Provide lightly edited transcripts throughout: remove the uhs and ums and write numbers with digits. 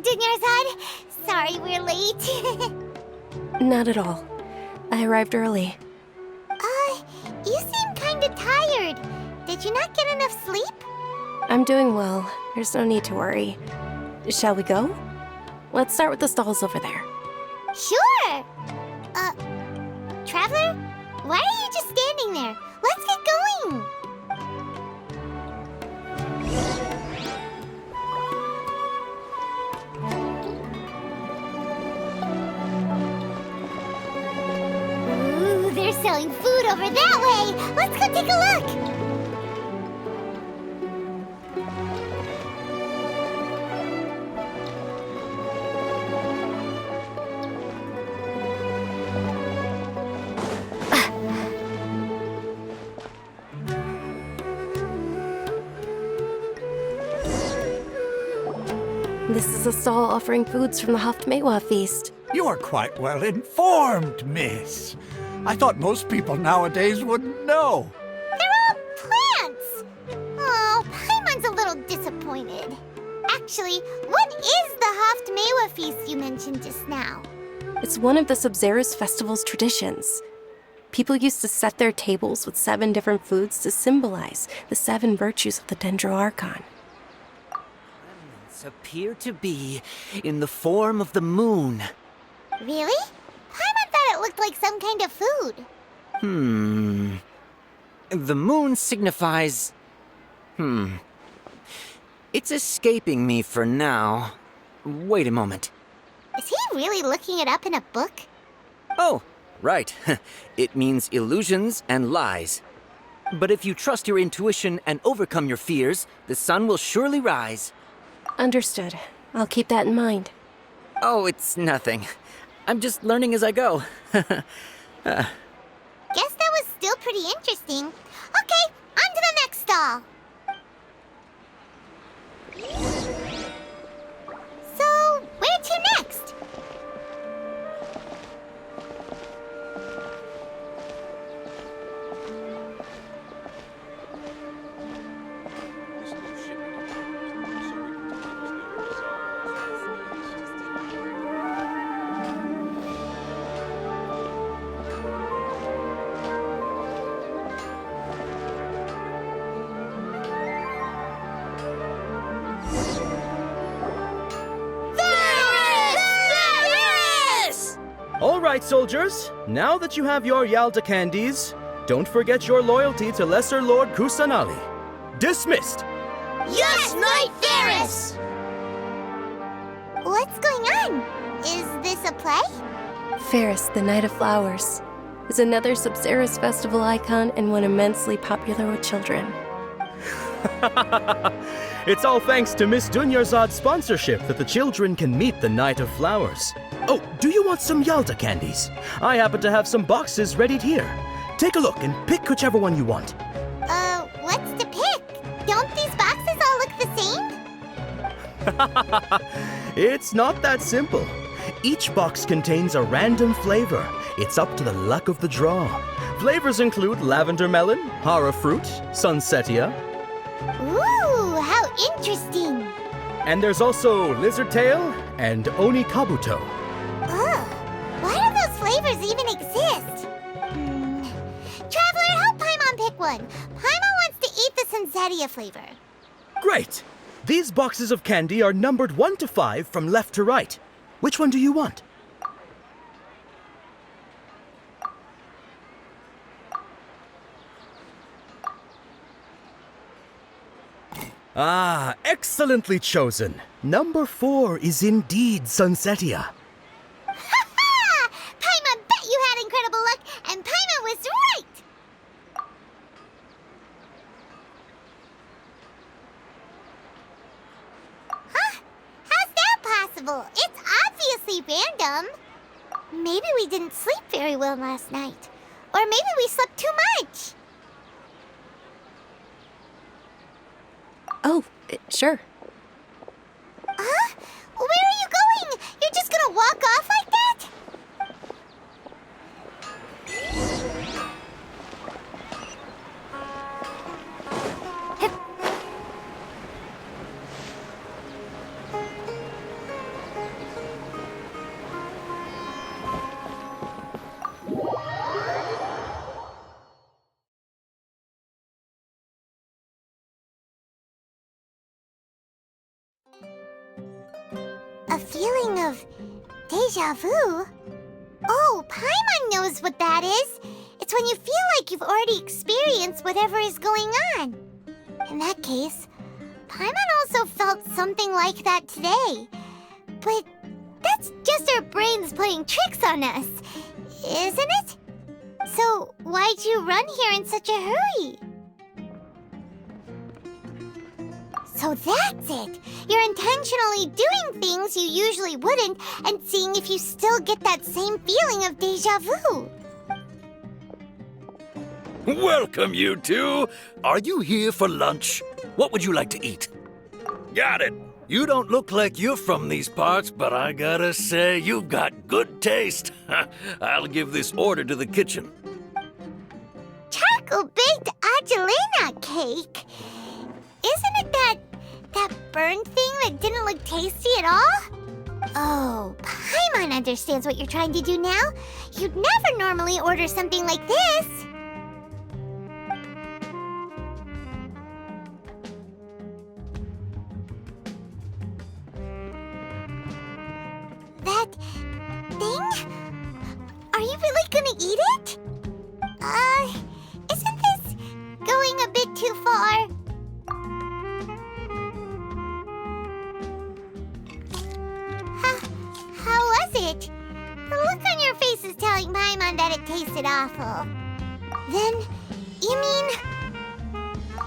Dunyarzad. Sorry we're late. Not at all. I arrived early. You seem kinda tired. Did you not get enough sleep? I'm doing well. There's no need to worry. Shall we go? Let's start with the stalls over there. Sure! Traveler? Why are you just standing there? Let's get going! Ooh, they're selling food over that way! Let's go take a look! This is a stall offering foods from the Midway feast. You are quite well informed, miss. I thought most people nowadays wouldn't know. They're all plants! Oh, Paimon's a little disappointed. Actually, what is the Midway feast you mentioned just now? It's one of the Sabzeruz festival's traditions. People used to set their tables with 7 different foods to symbolize the 7 virtues of the Dendroarchon. Appear to be in the form of the moon. Really? Paimon thought it looked like some kind of food. The moon signifies... It's escaping me for now. Wait a moment. Is he really looking it up in a book? Oh, right. It means illusions and lies. But if you trust your intuition and overcome your fears, the sun will surely rise. Understood. I'll keep that in mind. Oh, it's nothing. I'm just learning as I go. Guess that was still pretty interesting. Okay, on to the next stall. So, where to next? All right, soldiers. Now that you have your Yalda candies, don't forget your loyalty to Lesser Lord Kusanali. Dismissed! Yes, Knight Ferris! What's going on? Is this a play? Ferris, the Knight of Flowers, is another Sabzeruz festival icon and one immensely popular with children. It's all thanks to Miss Dunyarzad's sponsorship that the children can meet the Knight of Flowers. Oh, do you want some Yalda candies? I happen to have some boxes ready here. Take a look and pick whichever one you want. What's to pick? Don't these boxes all look the same? It's not that simple. Each box contains a random flavor. It's up to the luck of the draw. Flavors include lavender melon, hara fruit, sunsetia. Ooh, how interesting! And there's also lizard tail and oni kabuto. Ugh, why do those flavors even exist? Traveler, help Paimon pick one. Paimon wants to eat the sunsetia flavor. Great! These boxes of candy are numbered 1 to 5 from left to right. Which one do you want? Ah, excellently chosen. Number 4 is indeed sunsetia. Ha ha! Paimon bet you had incredible luck, and Paimon was right! Huh? How's that possible? It's obviously random. Maybe we didn't sleep very well last night. Or maybe we slept too much. Oh, sure. Huh? Where are you going? You're just gonna walk off like that? A feeling of deja vu? Oh, Paimon knows what that is. It's when you feel like you've already experienced whatever is going on. In that case, Paimon also felt something like that today. But that's just our brains playing tricks on us, isn't it? So why'd you run here in such a hurry? So that's it! You're intentionally doing things you usually wouldn't and seeing if you still get that same feeling of deja vu. Welcome, you two. Are you here for lunch? What would you like to eat? Got it. You don't look like you're from these parts, but I gotta say, you've got good taste. I'll give this order to the kitchen. Charcoal-baked Angelina cake? Isn't it that burned thing that didn't look tasty at all? Oh, Paimon understands what you're trying to do now. You'd never normally order something like this. That thing? Are you really gonna eat it? Isn't this going a bit too far? How was it? The look on your face is telling Paimon that it tasted awful. Then, you mean...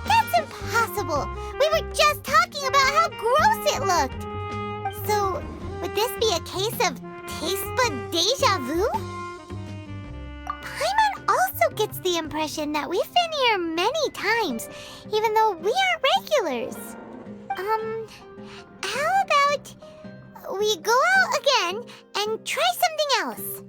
That's impossible! We were just talking about how gross it looked! So, would this be a case of taste bud deja vu? Paimon also gets the impression that we've been here many times, even though we aren't regulars. How about we go out again and try something else?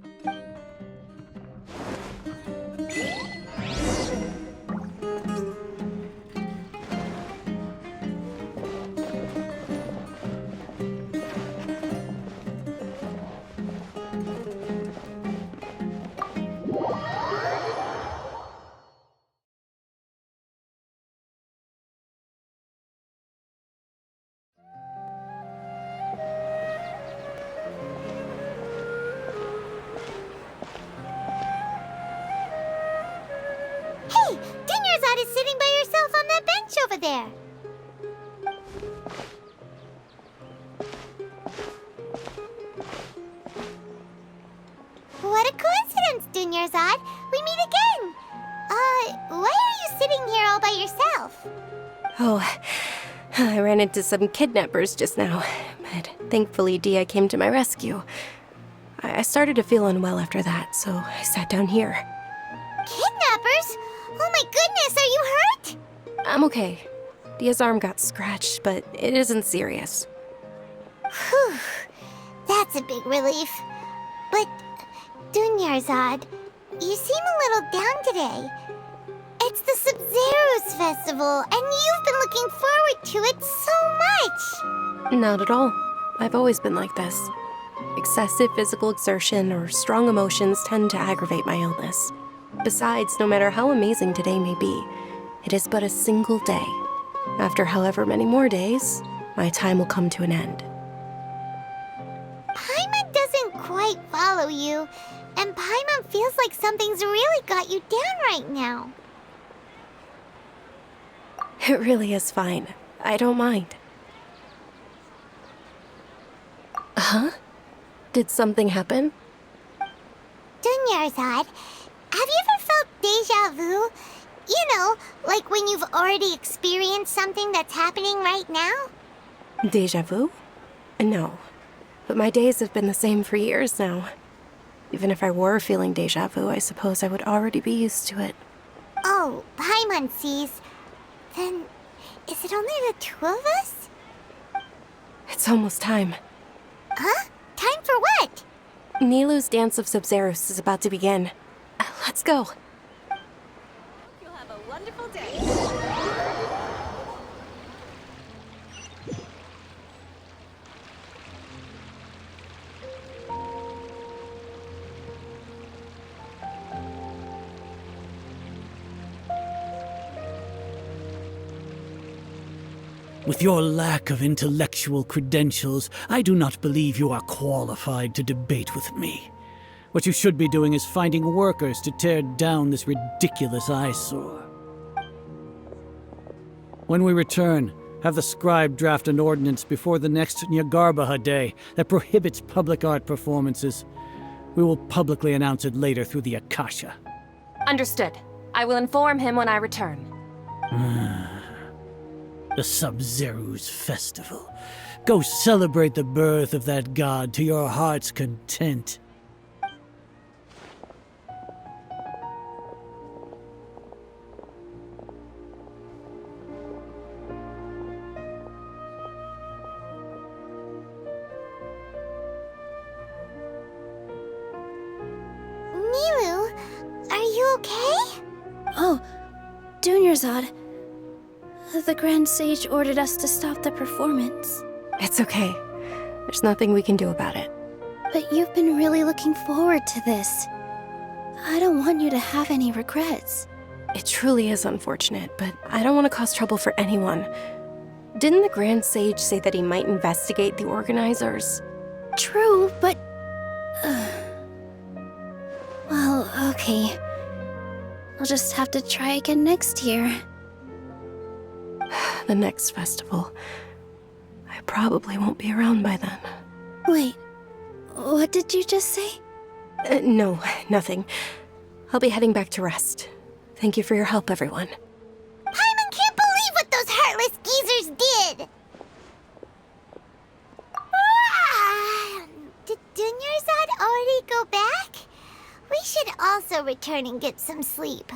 Hey, Dunyarzad is sitting by yourself on that bench over there. What a coincidence, Dunyarzad. We meet again. Why are you sitting here all by yourself? Oh, I ran into some kidnappers just now, but thankfully Dia came to my rescue. I started to feel unwell after that, so I sat down here. Kidnappers? Oh my goodness, are you hurt? I'm okay. Dia's arm got scratched, but it isn't serious. Whew, that's a big relief. But, Dunyarzad, you seem a little down today. It's the Sabzeruz festival, and you've been looking forward to it so much! Not at all. I've always been like this. Excessive physical exertion or strong emotions tend to aggravate my illness. Besides, no matter how amazing today may be, it is but a single day. After however many more days, my time will come to an end. Paimon doesn't quite follow you, and Paimon feels like something's really got you down right now. It really is fine. I don't mind. Huh? Did something happen? Dunyarzad, have you ever felt deja vu? You know, like when you've already experienced something that's happening right now? Deja vu? No. But my days have been the same for years now. Even if I were feeling deja vu, I suppose I would already be used to it. Oh, Paimon sees. Then, is it only the two of us? It's almost time. Huh? Time for what? Nilou's Dance of Sabzeruz is about to begin. Let's go. You'll have a wonderful day. With your lack of intellectual credentials, I do not believe you are qualified to debate with me. What you should be doing is finding workers to tear down this ridiculous eyesore. When we return, have the scribe draft an ordinance before the next Nyagarbaha Day that prohibits public art performances. We will publicly announce it later through the Akasha. Understood. I will inform him when I return. The Sabzeruz festival. Go celebrate the birth of that god to your heart's content. Milu, are you okay? Oh, Dunyarzad. The Grand Sage ordered us to stop the performance. It's okay. There's nothing we can do about it. But you've been really looking forward to this. I don't want you to have any regrets. It truly is unfortunate, but I don't want to cause trouble for anyone. Didn't the Grand Sage say that he might investigate the organizers? True, but... Well, okay. I'll just have to try again next year. The next festival. I probably won't be around by then. Wait, what did you just say? No, nothing. I'll be heading back to rest. Thank you for your help, everyone. Paimon can't believe what those heartless geezers did! Did Dunyarzad already go back? We should also return and get some sleep.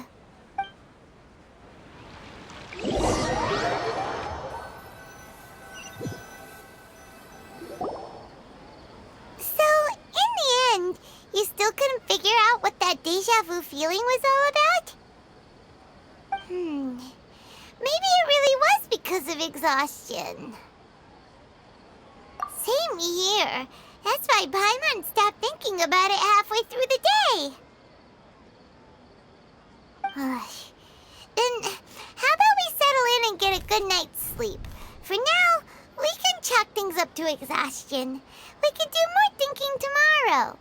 So, in the end, you still couldn't figure out what that deja vu feeling was all about? Maybe it really was because of exhaustion. Same here. That's why Paimon stopped thinking about it halfway through the day. Then, how about we settle in and get a good night's sleep? For now, we can chalk things up to exhaustion. We can do more thinking tomorrow.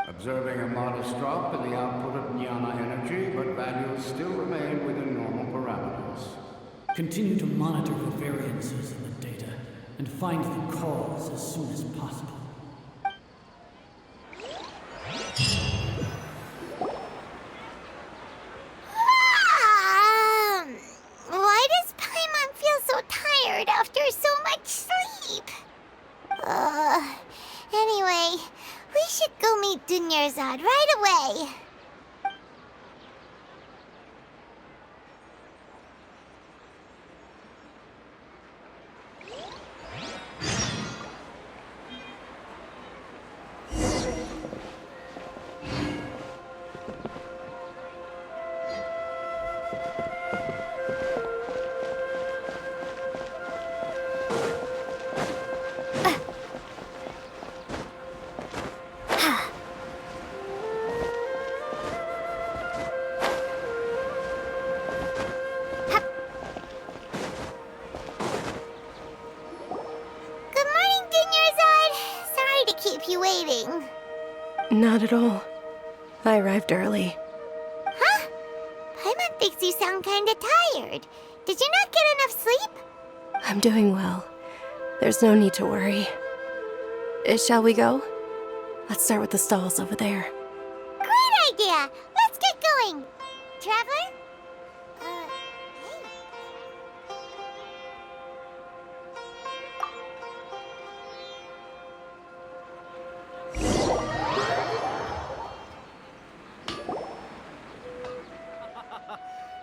Observing a modest drop in the output of Jnana energy, but values still remain within normal parameters. Continue to monitor the variances in the data and find the cause as soon as possible. Why does Paimon feel so tired after so much sleep? Anyway, we should go meet Dunyarzad right away. You waiting? Not at all. I arrived early. Huh? Paimon thinks you sound kinda tired. Did you not get enough sleep? I'm doing well. There's no need to worry. Shall we go? Let's start with the stalls over there. Great idea! Let's get going! Traveler? Hey.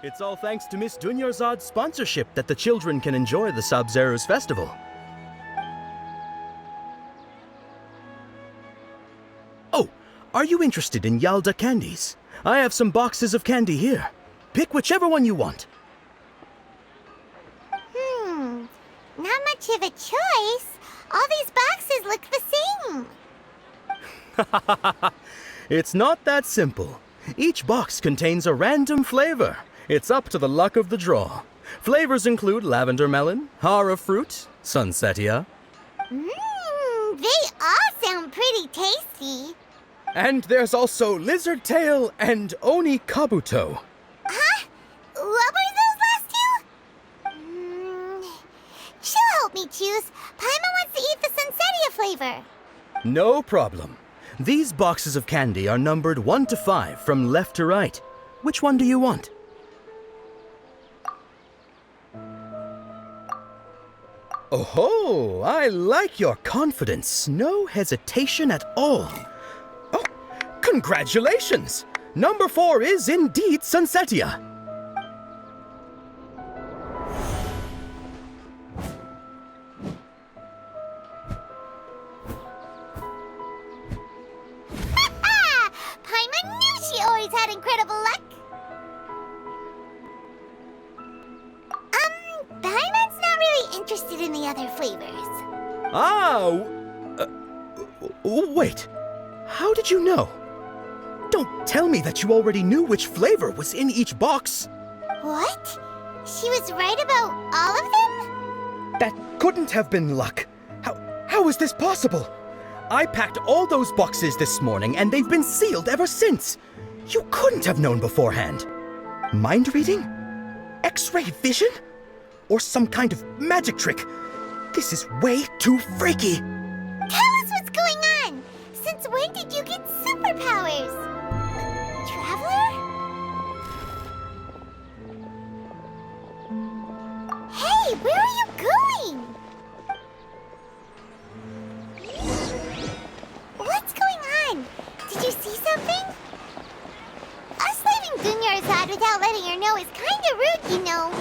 It's all thanks to Miss Dunyarzad's sponsorship that the children can enjoy the Sabzeruz festival. Oh, are you interested in Yalda candies? I have some boxes of candy here. Pick whichever one you want. Not much of a choice. All these boxes look the same. It's not that simple. Each box contains a random flavor. It's up to the luck of the draw. Flavors include lavender melon, hara fruit, sunsetia. They all sound pretty tasty. And there's also lizard tail and oni kabuto. Huh? What were those last two? She'll help me choose. Paimon wants to eat the sunsetia flavor. No problem. These boxes of candy are numbered 1 to 5 from left to right. Which one do you want? Oh, I like your confidence. No hesitation at all. Oh, congratulations! Number 4 is indeed sunsetia. Paimon knew she always had incredible luck. Paimon's not really interested in the other flavors. Wait. How did you know? Don't tell me that you already knew which flavor was in each box. What? She was right about all of them? That couldn't have been luck. How is this possible? I packed all those boxes this morning and they've been sealed ever since. You couldn't have known beforehand. Mind reading? X-ray vision? Or some kind of magic trick? This is way too freaky. Tell us what's going on. Since when did you get superpowers? Traveler? Hey, where are you going? What's going on? Did you see something? Us leaving Dunyarzad without letting her know is kinda rude, you know.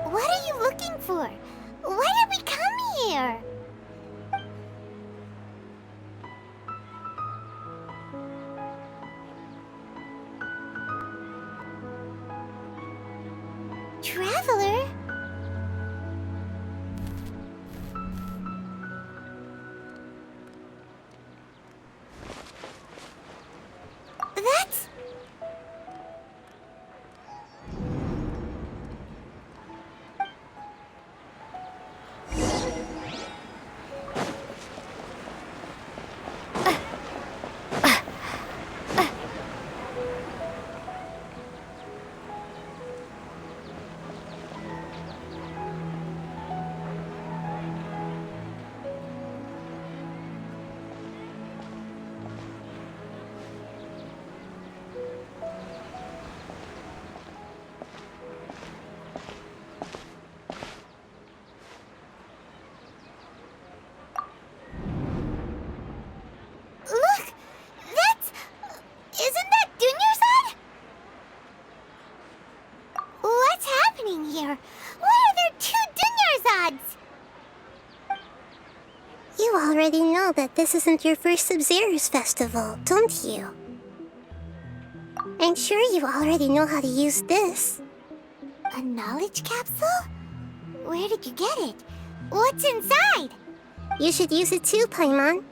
What are you looking for? Why did we come here? Traveler? That's... Look! That's... Isn't that Dunyarzad? What's happening here? Why are there 2 Dunyarzads? You already know that this isn't your first Sabzeruz festival, don't you? I'm sure you already know how to use this. A knowledge capsule? Where did you get it? What's inside? You should use it too, Paimon.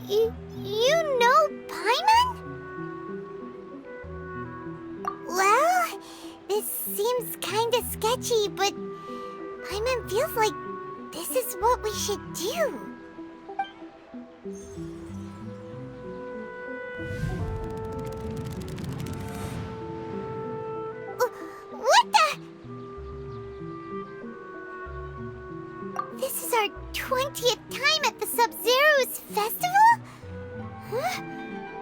You know Paimon? Well, this seems kinda sketchy, but Paimon feels like this is what we should do. What the? This is our 20th time at the Sabzeruz festival? Huh?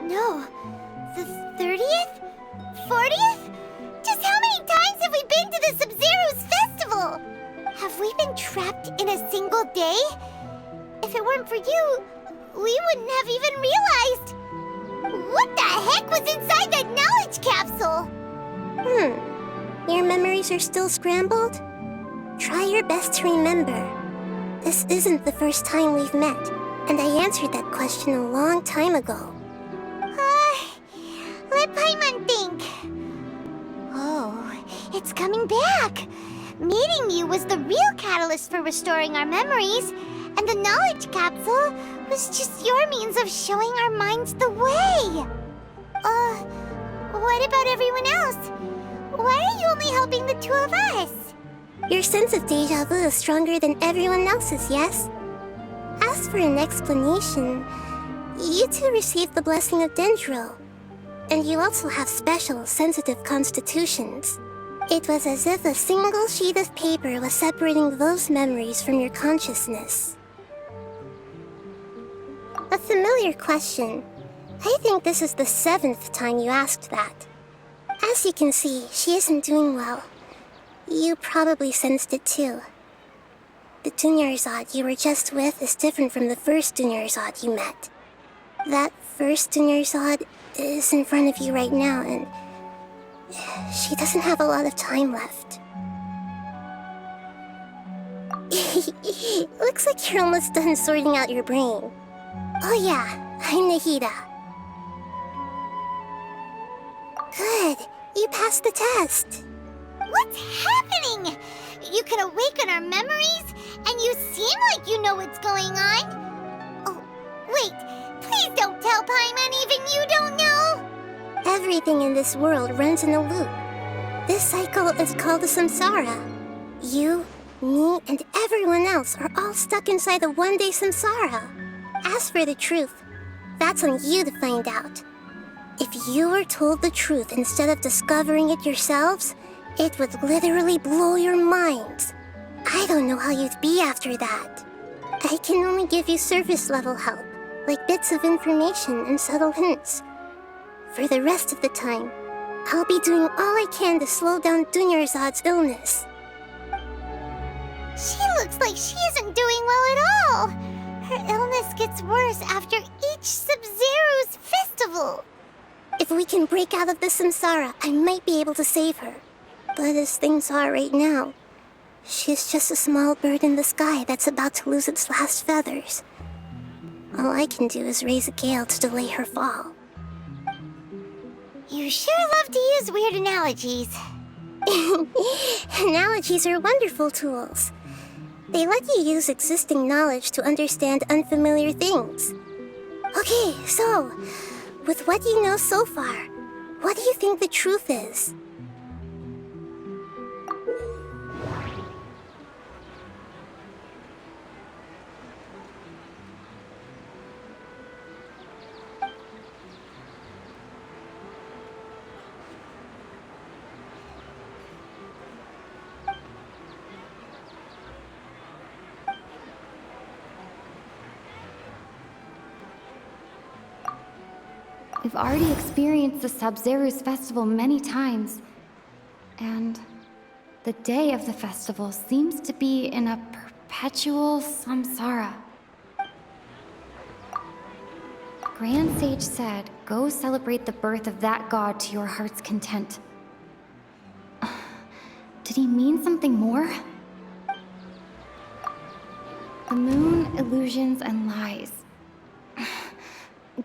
No, The 30th? 40th? Just how many times have we been to the Sabzeruz festival? Have we been trapped in a single day? If it weren't for you, we wouldn't have even realized. What the heck was inside that knowledge capsule? Your memories are still scrambled? Try your best to remember. This isn't the first time we've met, and I answered that question a long time ago. Let Paimon think. Oh, it's coming back. Meeting you was the real catalyst for restoring our memories, and the knowledge capsule was just your means of showing our minds the way. What about everyone else? Why are you only helping the two of us? Your sense of deja vu is stronger than everyone else's, yes? As for an explanation, you two received the blessing of Dendro, and you also have special, sensitive constitutions. It was as if a single sheet of paper was separating those memories from your consciousness. A familiar question. I think this is the 7th time you asked that. As you can see, she isn't doing well. You probably sensed it too. The Dunyarzad you were just with is different from the first Dunyarzad you met. That first Dunyarzad is in front of you right now, and she doesn't have a lot of time left. Looks like you're almost done sorting out your brain. Oh yeah, I'm Nahida. Good, you passed the test. What's happening? You can awaken our memories, and you seem like you know what's going on. Oh, wait, please don't tell Paimon even you don't know. Everything in this world runs in a loop. This cycle is called the samsara. You, me, and everyone else are all stuck inside the one-day samsara. As for the truth, that's on you to find out. If you were told the truth instead of discovering it yourselves, it would literally blow your minds. I don't know how you'd be after that. I can only give you surface-level help, like bits of information and subtle hints. For the rest of the time, I'll be doing all I can to slow down Dunyarzad's illness. She looks like she isn't doing well at all. Her illness gets worse after each Sabzeruz festival. If we can break out of the samsara, I might be able to save her. But as things are right now, she's just a small bird in the sky that's about to lose its last feathers. All I can do is raise a gale to delay her fall. You sure love to use weird analogies. Analogies are wonderful tools. They let you use existing knowledge to understand unfamiliar things. Okay, so, with what you know so far, what do you think the truth is? We've already experienced the Sabzeruz festival many times, and the day of the festival seems to be in a perpetual samsara. Grand Sage said, go celebrate the birth of that god to your heart's content. Did he mean something more? The moon, illusions, and lies.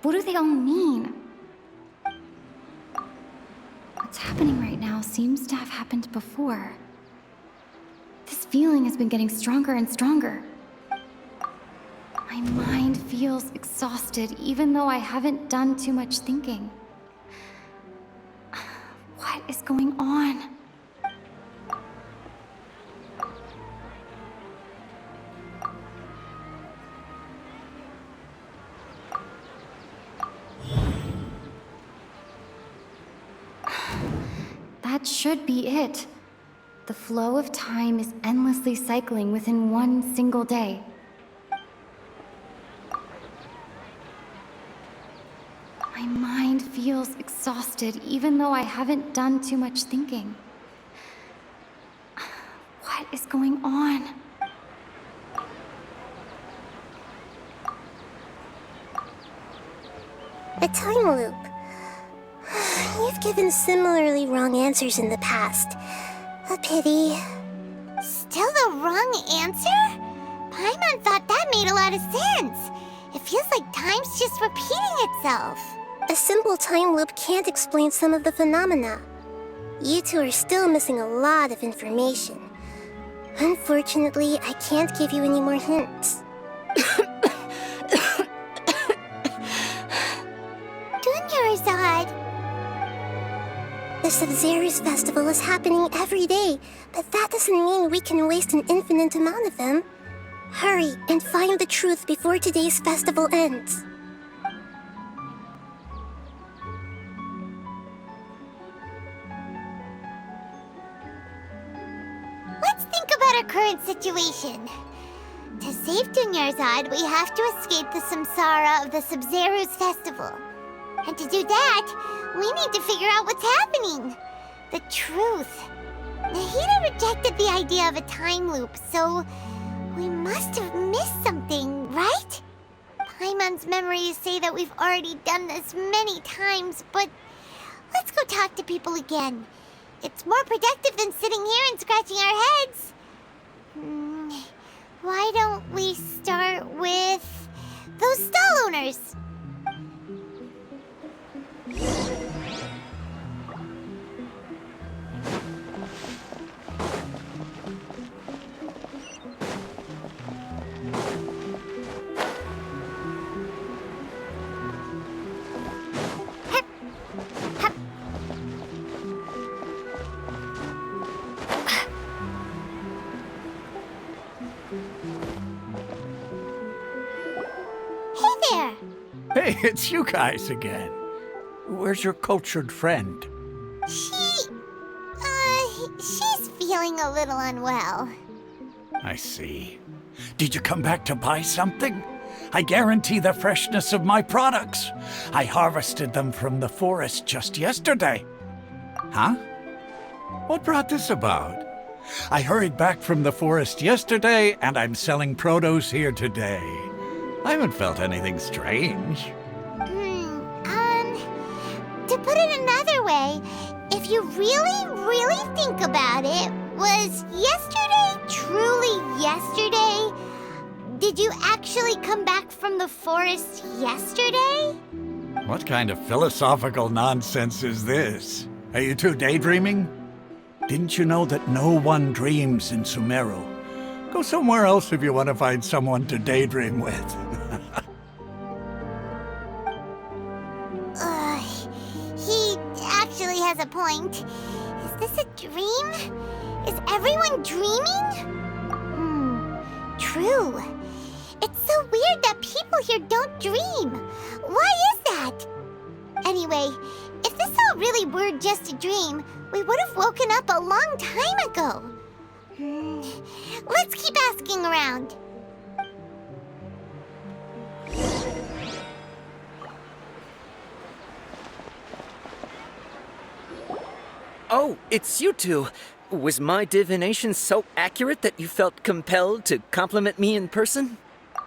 What do they all mean? What's happening right now seems to have happened before. This feeling has been getting stronger and stronger. My mind feels exhausted, even though I haven't done too much thinking. What is going on? That should be it. The flow of time is endlessly cycling within one single day. My mind feels feels exhausted even though I haven't done too much thinking. What is going on? A time loop. You've given similarly wrong answers in the past. A pity. Still the wrong answer? Paimon thought that made a lot of sense. It feels like time's just repeating itself. A simple time loop can't explain some of the phenomena. You two are still missing a lot of information. Unfortunately, I can't give you any more hints. Dunyarzad. The Sabzeruz festival is happening every day, but that doesn't mean we can waste an infinite amount of them. Hurry and find the truth before today's festival ends. Let's think about our current situation. To save Dunyarzad, we have to escape the samsara of the Sabzeruz festival. And to do that, we need to figure out what's happening. The truth. Nahida rejected the idea of a time loop, so we must have missed something, right? Paimon's memories say that we've already done this many times, but let's go talk to people again. It's more productive than sitting here and scratching our heads. Why don't we start with those stall owners? Hey, it's you guys again. Where's your cultured friend? She's feeling a little unwell. I see. Did you come back to buy something? I guarantee the freshness of my products. I harvested them from the forest just yesterday. Huh? What brought this about? I hurried back from the forest yesterday, and I'm selling produce here today. I haven't felt anything strange. To put it another way, if you really think about it, was yesterday truly yesterday? Did you actually come back from the forest yesterday? What kind of philosophical nonsense is this? Are you two daydreaming? Didn't you know that no one dreams in Sumeru? Go somewhere else if you want to find someone to daydream with. He actually has a point. Is this a dream? Is everyone dreaming? True. It's so weird that people here don't dream. Why is that? Anyway, if this all really were just a dream, we would have woken up a long time ago. Let's keep asking around. Oh, it's you two. Was my divination so accurate that you felt compelled to compliment me in person?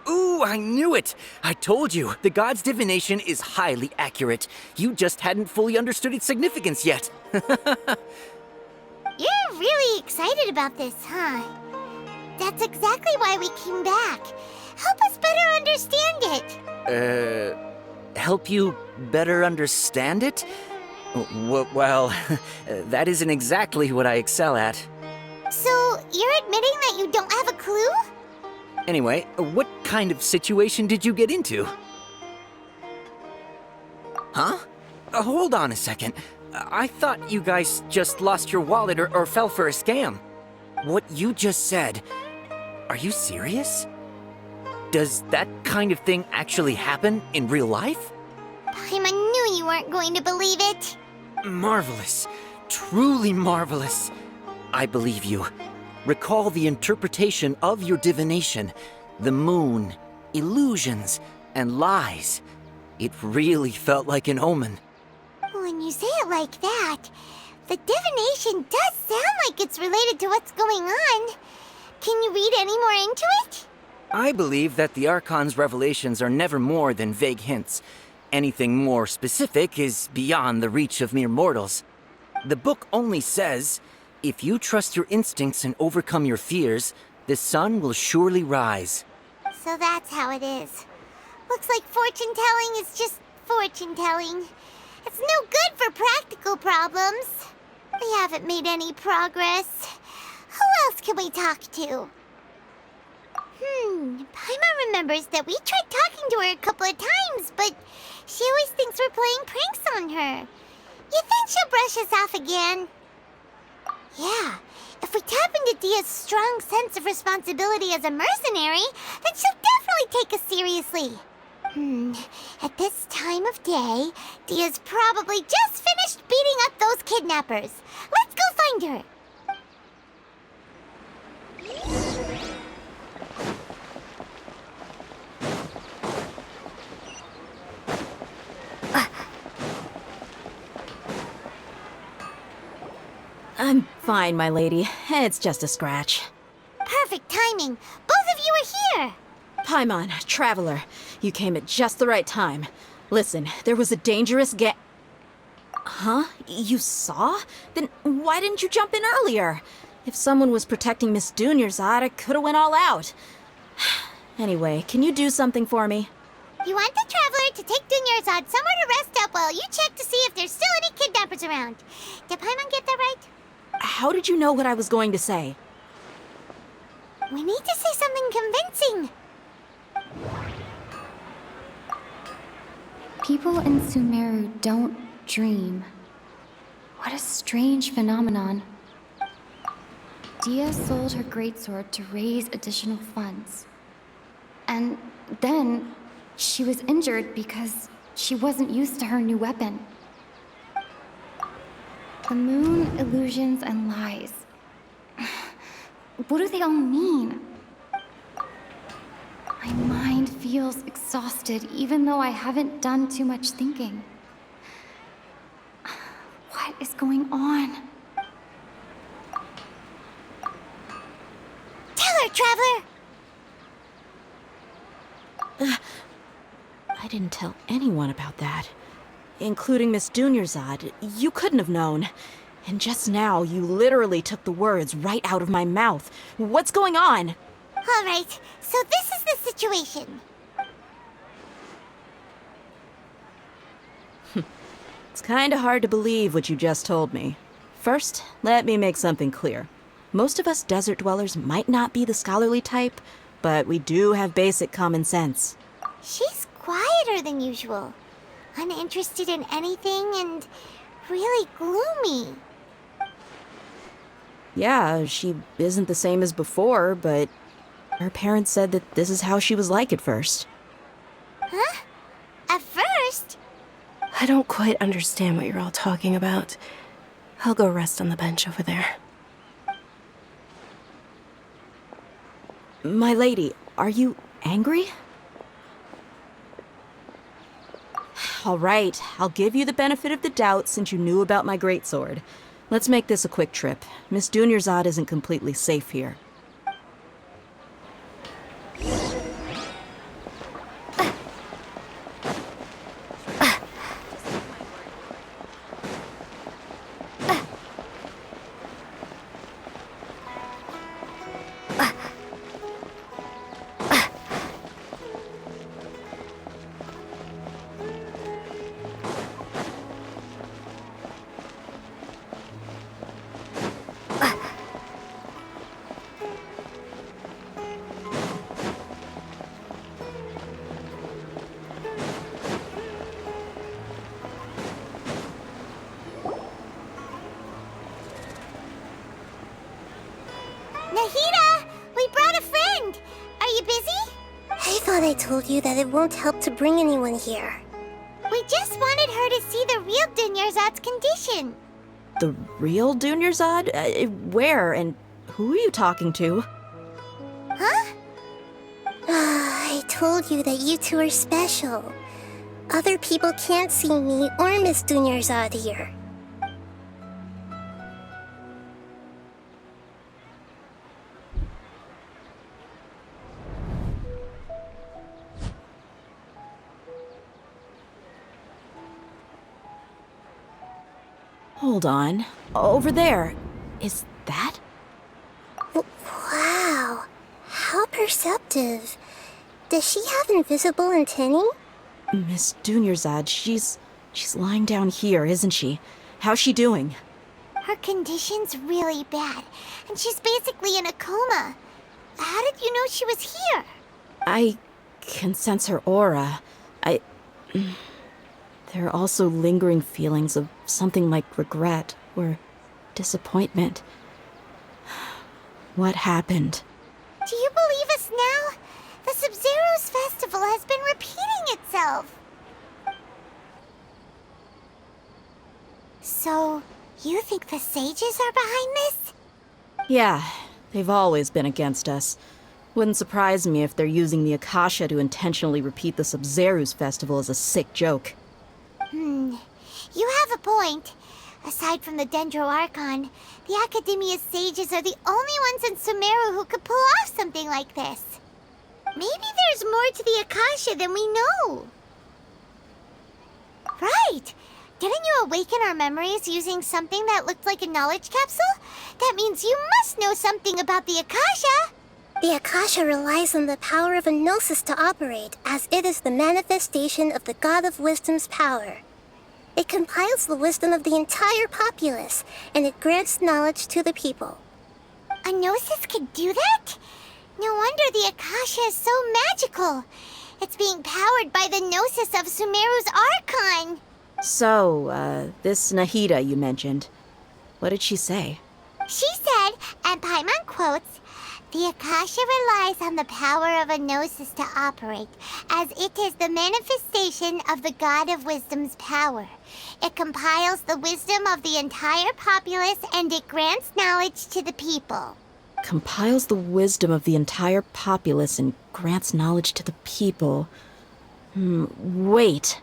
Ooh, I knew it! I told you, the god's divination is highly accurate. You just hadn't fully understood its significance yet. You're really excited about this, huh? That's exactly why we came back. Help us better understand it. Help you better understand it? Well, that isn't exactly what I excel at. So, you're admitting that you don't have a clue? Anyway, what kind of situation did you get into? Huh? Hold on a second. I thought you guys just lost your wallet or fell for a scam. What you just said, are you serious? Does that kind of thing actually happen in real life? Paimon knew you weren't going to believe it. Marvelous. Truly marvelous. I believe you. Recall the interpretation of your divination. The moon, illusions, and lies. It really felt like an omen. When you say it like that, the divination does sound like it's related to what's going on. Can you read any more into it? I believe that the Archon's revelations are never more than vague hints. Anything more specific is beyond the reach of mere mortals. The book only says, if you trust your instincts and overcome your fears, the sun will surely rise. So that's how it is. Looks like fortune-telling is just fortune-telling. It's no good for practical problems. We haven't made any progress. Who else can we talk to? Paimon remembers that we tried talking to her a couple of times, but she always thinks we're playing pranks on her. You think she'll brush us off again? Yeah, if we tap into Dia's strong sense of responsibility as a mercenary, then she'll definitely take us seriously. At this time of day, Dia's probably just finished beating up those kidnappers. Let's go find her. I'm fine, my lady. It's just a scratch. Perfect timing. Both of you are here. Paimon, Traveler, you came at just the right time. Listen, there was a dangerous Huh? You saw? Then why didn't you jump in earlier? If someone was protecting Miss Dunyarzad, I could have went all out. Anyway, can you do something for me? You want the Traveler to take Dunyarzad somewhere to rest up while you check to see if there's still any kidnappers around. Did Paimon get that right? How did you know what I was going to say? We need to say something convincing. People in Sumeru don't dream. What a strange phenomenon. Dia sold her greatsword to raise additional funds. And then she was injured because she wasn't used to her new weapon. The moon, illusions, and lies. What do they all mean? My mind feels exhausted, even though I haven't done too much thinking. What is going on? Tell her, Traveler! I didn't tell anyone about that. Including Miss Dunyarzad. You couldn't have known. And just now, you literally took the words right out of my mouth. What's going on? All right, so this is the situation. It's kinda hard to believe what you just told me. First, let me make something clear. Most of us desert dwellers might not be the scholarly type, but we do have basic common sense. She's quieter than usual. Uninterested in anything and really gloomy. Yeah, she isn't the same as before, but her parents said that this is how she was like at first. Huh? At first? I don't quite understand what you're all talking about. I'll go rest on the bench over there. My lady, are you angry? All right, I'll give you the benefit of the doubt since you knew about my greatsword. Let's make this a quick trip. Miss Dunyarzad isn't completely safe here. Nahida! We brought a friend! Are you busy? I thought I told you that it won't help to bring anyone here. We just wanted her to see the real Dunyarzad's condition. The real Dunyarzad? Where and who are you talking to? Huh? I told you that you two are special. Other people can't see me or Miss Dunyarzad here. Hold on. Over there. Is that? Wow. How perceptive. Does she have invisible antennae? Miss Dunyarzad, she's lying down here, isn't she? How's she doing? Her condition's really bad, and she's basically in a coma. How did you know she was here? I can sense her aura. There are also lingering feelings of something like regret or disappointment. What happened? Do you believe us now? The Sabzeruz festival has been repeating itself. So, you think the sages are behind this? Yeah, they've always been against us. Wouldn't surprise me if they're using the Akasha to intentionally repeat the Sabzeruz festival as a sick joke. You have a point. Aside from the Dendro Archon, the Academia's sages are the only ones in Sumeru who could pull off something like this. Maybe there's more to the Akasha than we know. Right! Didn't you awaken our memories using something that looked like a knowledge capsule? That means you must know something about the Akasha! The Akasha relies on the power of a gnosis to operate, as it is the manifestation of the God of Wisdom's power. It compiles the wisdom of the entire populace, and it grants knowledge to the people. A gnosis could do that? No wonder the Akasha is so magical. It's being powered by the gnosis of Sumeru's Archon. So, this Nahida you mentioned, what did she say? She said, and Paimon quotes, "The Akasha relies on the power of a gnosis to operate, as it is the manifestation of the God of Wisdom's power. It compiles the wisdom of the entire populace, and it grants knowledge to the people." Compiles the wisdom of the entire populace and grants knowledge to the people. Wait.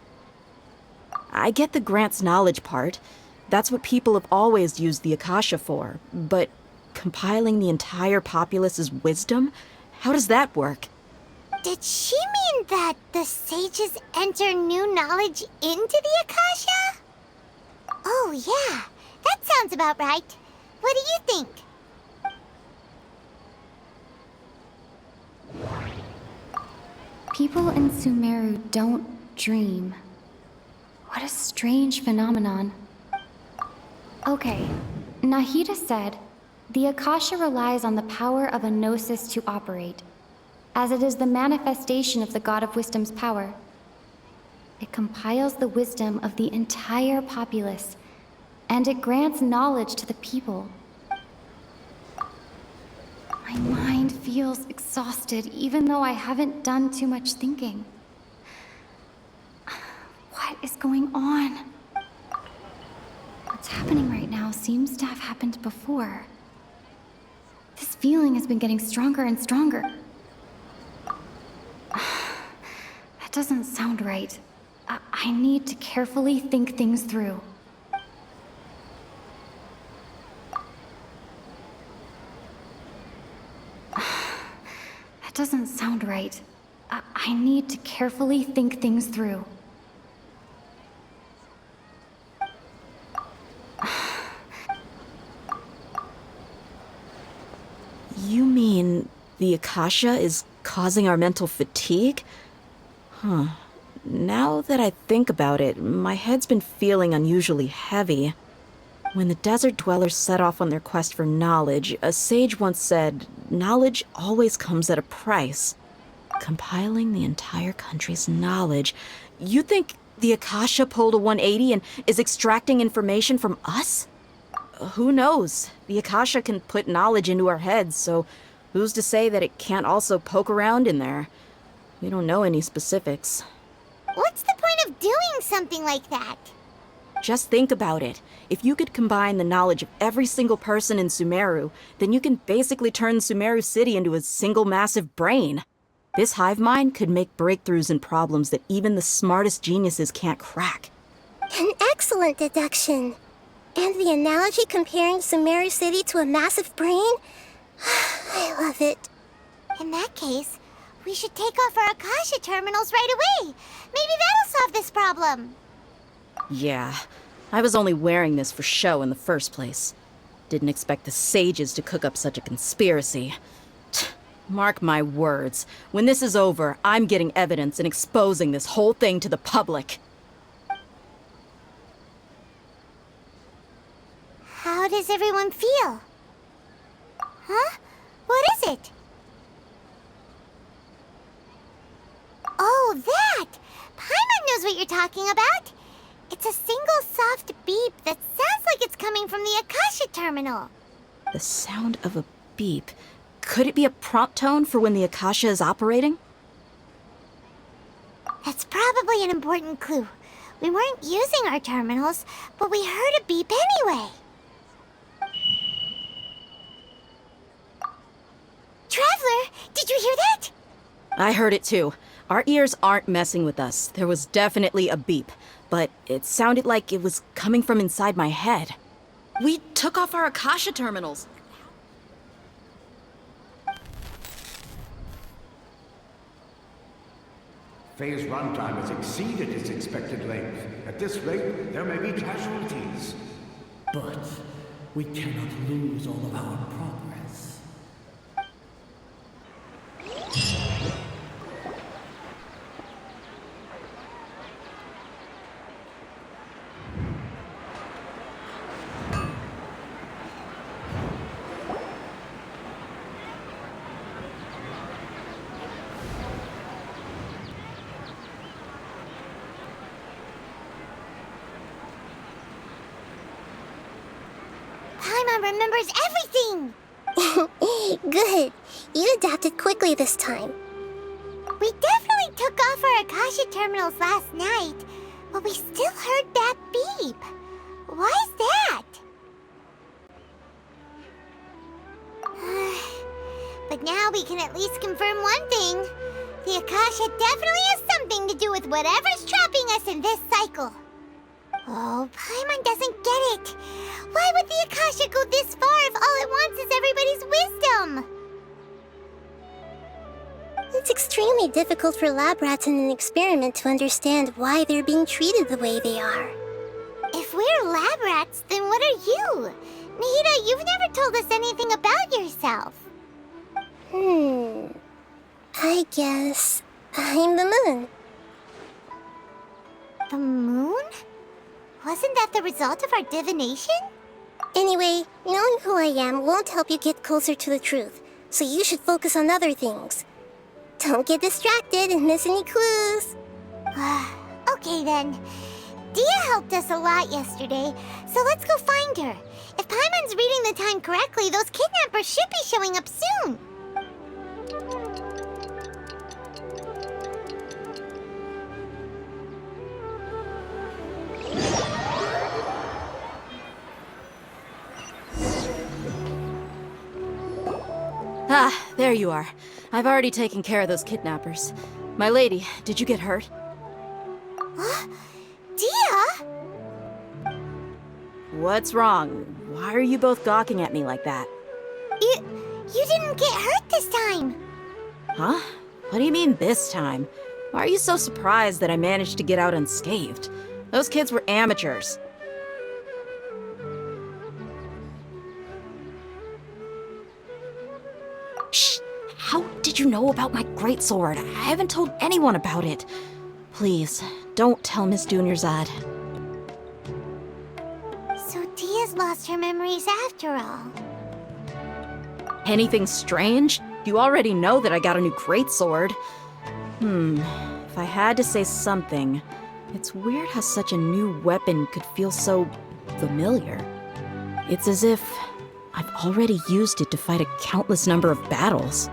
I get the grants knowledge part. That's what people have always used the Akasha for. But compiling the entire populace's wisdom? How does that work? Did she mean that the sages enter new knowledge into the Akasha? Oh, yeah. That sounds about right. What do you think? People in Sumeru don't dream. What a strange phenomenon. Okay, Nahida said, the Akasha relies on the power of a gnosis to operate, as it is the manifestation of the God of Wisdom's power. It compiles the wisdom of the entire populace, and it grants knowledge to the people. My mind feels exhausted, even though I haven't done too much thinking. What is going on? What's happening right now seems to have happened before. This feeling has been getting stronger and stronger. That doesn't sound right. I need to carefully think things through. That doesn't sound right. I need to carefully think things through. You mean the Akasha is causing our mental fatigue? Huh. Now that I think about it, my head's been feeling unusually heavy. When the desert dwellers set off on their quest for knowledge, a sage once said, knowledge always comes at a price. Compiling the entire country's knowledge. You think the Akasha pulled a 180 and is extracting information from us? Who knows? The Akasha can put knowledge into our heads, so who's to say that it can't also poke around in there? We don't know any specifics. What's the point of doing something like that? Just think about it. If you could combine the knowledge of every single person in Sumeru, then you can basically turn Sumeru City into a single massive brain. This hive mind could make breakthroughs in problems that even the smartest geniuses can't crack. An excellent deduction. And the analogy comparing Sumeru City to a massive brain? I love it. In that case, we should take off our Akasha terminals right away. Maybe that'll solve this problem. Yeah, I was only wearing this for show in the first place. Didn't expect the sages to cook up such a conspiracy. Mark my words, when this is over, I'm getting evidence and exposing this whole thing to the public. How does everyone feel? Huh? What is it? Oh, that! Paimon knows what you're talking about. It's a single soft beep that sounds like it's coming from the Akasha terminal. The sound of a beep. Could it be a prompt tone for when the Akasha is operating? That's probably an important clue. We weren't using our terminals, but we heard a beep anyway. Traveler, did you hear that? I heard it too. Our ears aren't messing with us. There was definitely a beep, but it sounded like it was coming from inside my head. We took off our Akasha terminals. Phase runtime has exceeded its expected length. At this rate, there may be casualties. But we cannot lose all of our progress. Paimon remembers everything! Good. You adapted quickly this time. We definitely took off our Akasha terminals last night, but we still heard that beep. Why's that? But now we can at least confirm one thing. The Akasha definitely has something to do with whatever's trapping us in this cycle. Oh, Paimon doesn't get it. Why would the Akasha go this far if all it wants is everybody's wisdom? It's extremely difficult for lab rats in an experiment to understand why they're being treated the way they are. If we're lab rats, then what are you? Nihida, you've never told us anything about yourself. I guess I'm the moon. The moon? Wasn't that the result of our divination? Anyway, knowing who I am won't help you get closer to the truth, so you should focus on other things. Don't get distracted and miss any clues. Okay then. Dia helped us a lot yesterday, so let's go find her. If Paimon's reading the time correctly, those kidnappers should be showing up soon. Ah, there you are. I've already taken care of those kidnappers. My lady, did you get hurt? Dia? What's wrong? Why are you both gawking at me like that? You didn't get hurt this time. Huh? What do you mean this time? Why are you so surprised that I managed to get out unscathed? Those kids were amateurs. Shh! How did you know about my greatsword? I haven't told anyone about it. Please, don't tell Miss Dunyarzad. So Dia's lost her memories after all. Anything strange? You already know that I got a new greatsword. If I had to say something, it's weird how such a new weapon could feel so familiar. It's as if I've already used it to fight a countless number of battles.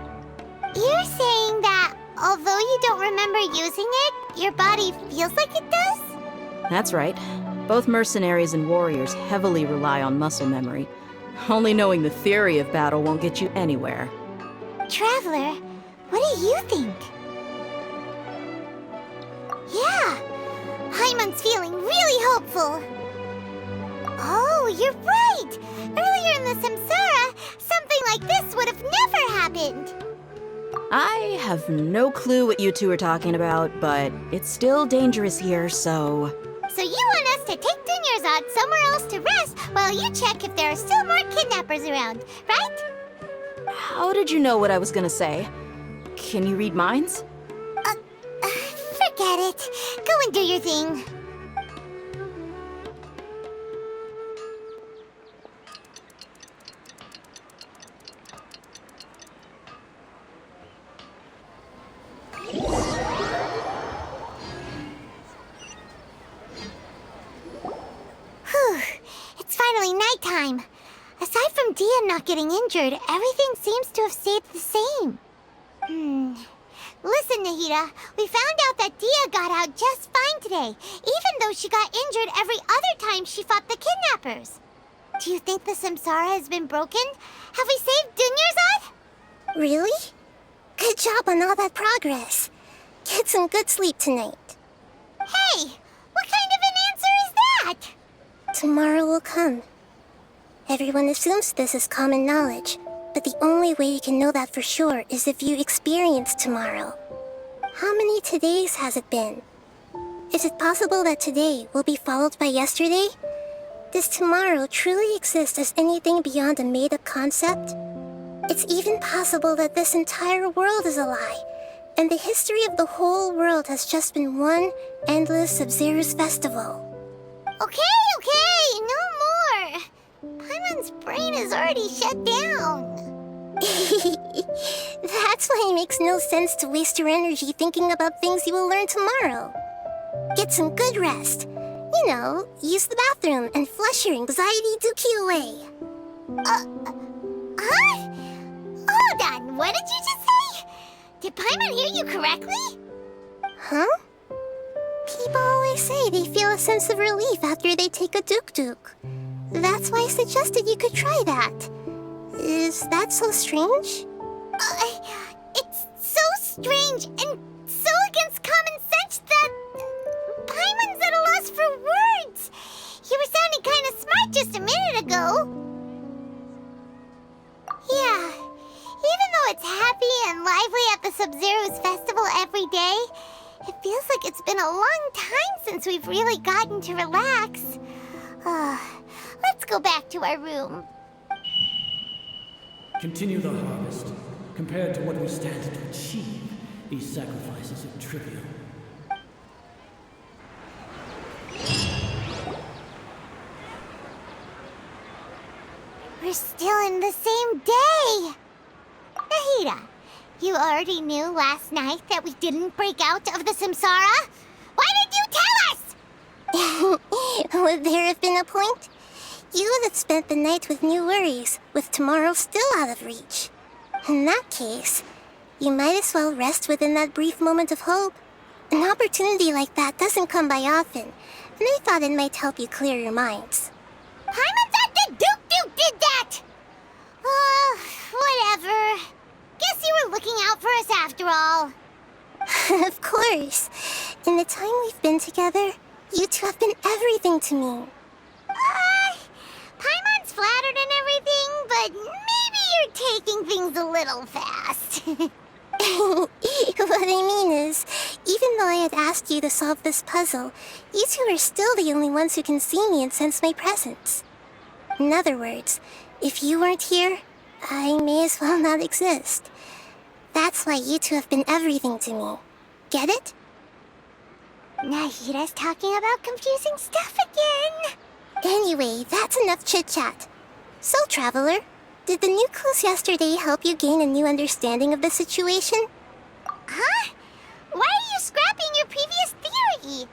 You're saying that although you don't remember using it, your body feels like it does? That's right. Both mercenaries and warriors heavily rely on muscle memory. Only knowing the theory of battle won't get you anywhere. Traveler, What do you think? Yeah, Paimon's feeling really hopeful. Oh, you're right! Earlier in the Samsara, something like this would have never happened. I have no clue what you two are talking about, but it's still dangerous here, so... So you want us to take Dunyarzad somewhere else to rest while you check if there are still more kidnappers around, right? How did you know what I was gonna say? Can you read minds? Forget it. Go and do your thing. Whew. It's finally nighttime. Aside from Dia not getting injured, everything seems to have stayed the same. Listen, Nahida, we found out that Dia got out just fine today, even though she got injured every other time she fought the kidnappers. Do you think the Samsara has been broken? Have we saved Dunyarzad? Really? Good job on all that progress. Get some good sleep tonight. Hey, what kind of an answer is that? Tomorrow will come. Everyone assumes this is common knowledge, but the only way you can know that for sure is if you experience tomorrow. How many todays has it been? Is it possible that today will be followed by yesterday? Does tomorrow truly exist as anything beyond a made-up concept? It's even possible that this entire world is a lie, and the history of the whole world has just been one endless Sabzeruz festival. Okay, no more. Paimon's brain is already shut down. That's why it makes no sense to waste your energy thinking about things you will learn tomorrow. Get some good rest. You know, use the bathroom and flush your anxiety dookie away. Huh? Hold on, what did you just say? Did Paimon hear you correctly? Huh? People always say they feel a sense of relief after they take a duk-duk. That's why I suggested you could try that. Is that so strange? It's so strange and so against common sense that Paimon's at a loss for words. You were sounding kind of smart just a minute ago. Yeah, even though it's happy and lively at the Sabzeruz festival every day, it feels like it's been a long time since we've really gotten to relax. Let's go back to our room. Continue the harvest. Compared to what we stand to achieve, these sacrifices are trivial. We're still in the same day! Nahida, you already knew last night that we didn't break out of the Samsara? Why did you tell us? Would there have been a point? You would have spent the night with new worries, with tomorrow still out of reach. In that case, you might as well rest within that brief moment of hope. An opportunity like that doesn't come by often, and I thought it might help you clear your minds. Paimon thought the Duke did that! Whatever. Guess you were looking out for us after all. Of course. In the time we've been together, you two have been everything to me. Paimon's flattered and everything, but maybe you're taking things a little fast. What I mean is, even though I had asked you to solve this puzzle, you two are still the only ones who can see me and sense my presence. In other words, if you weren't here, I may as well not exist. That's why you two have been everything to me. Get it? Nahida's talking about confusing stuff again. Anyway, that's enough chit-chat. So, Traveler, did the new clues yesterday help you gain a new understanding of the situation? Huh? Why are you scrapping your previous theory?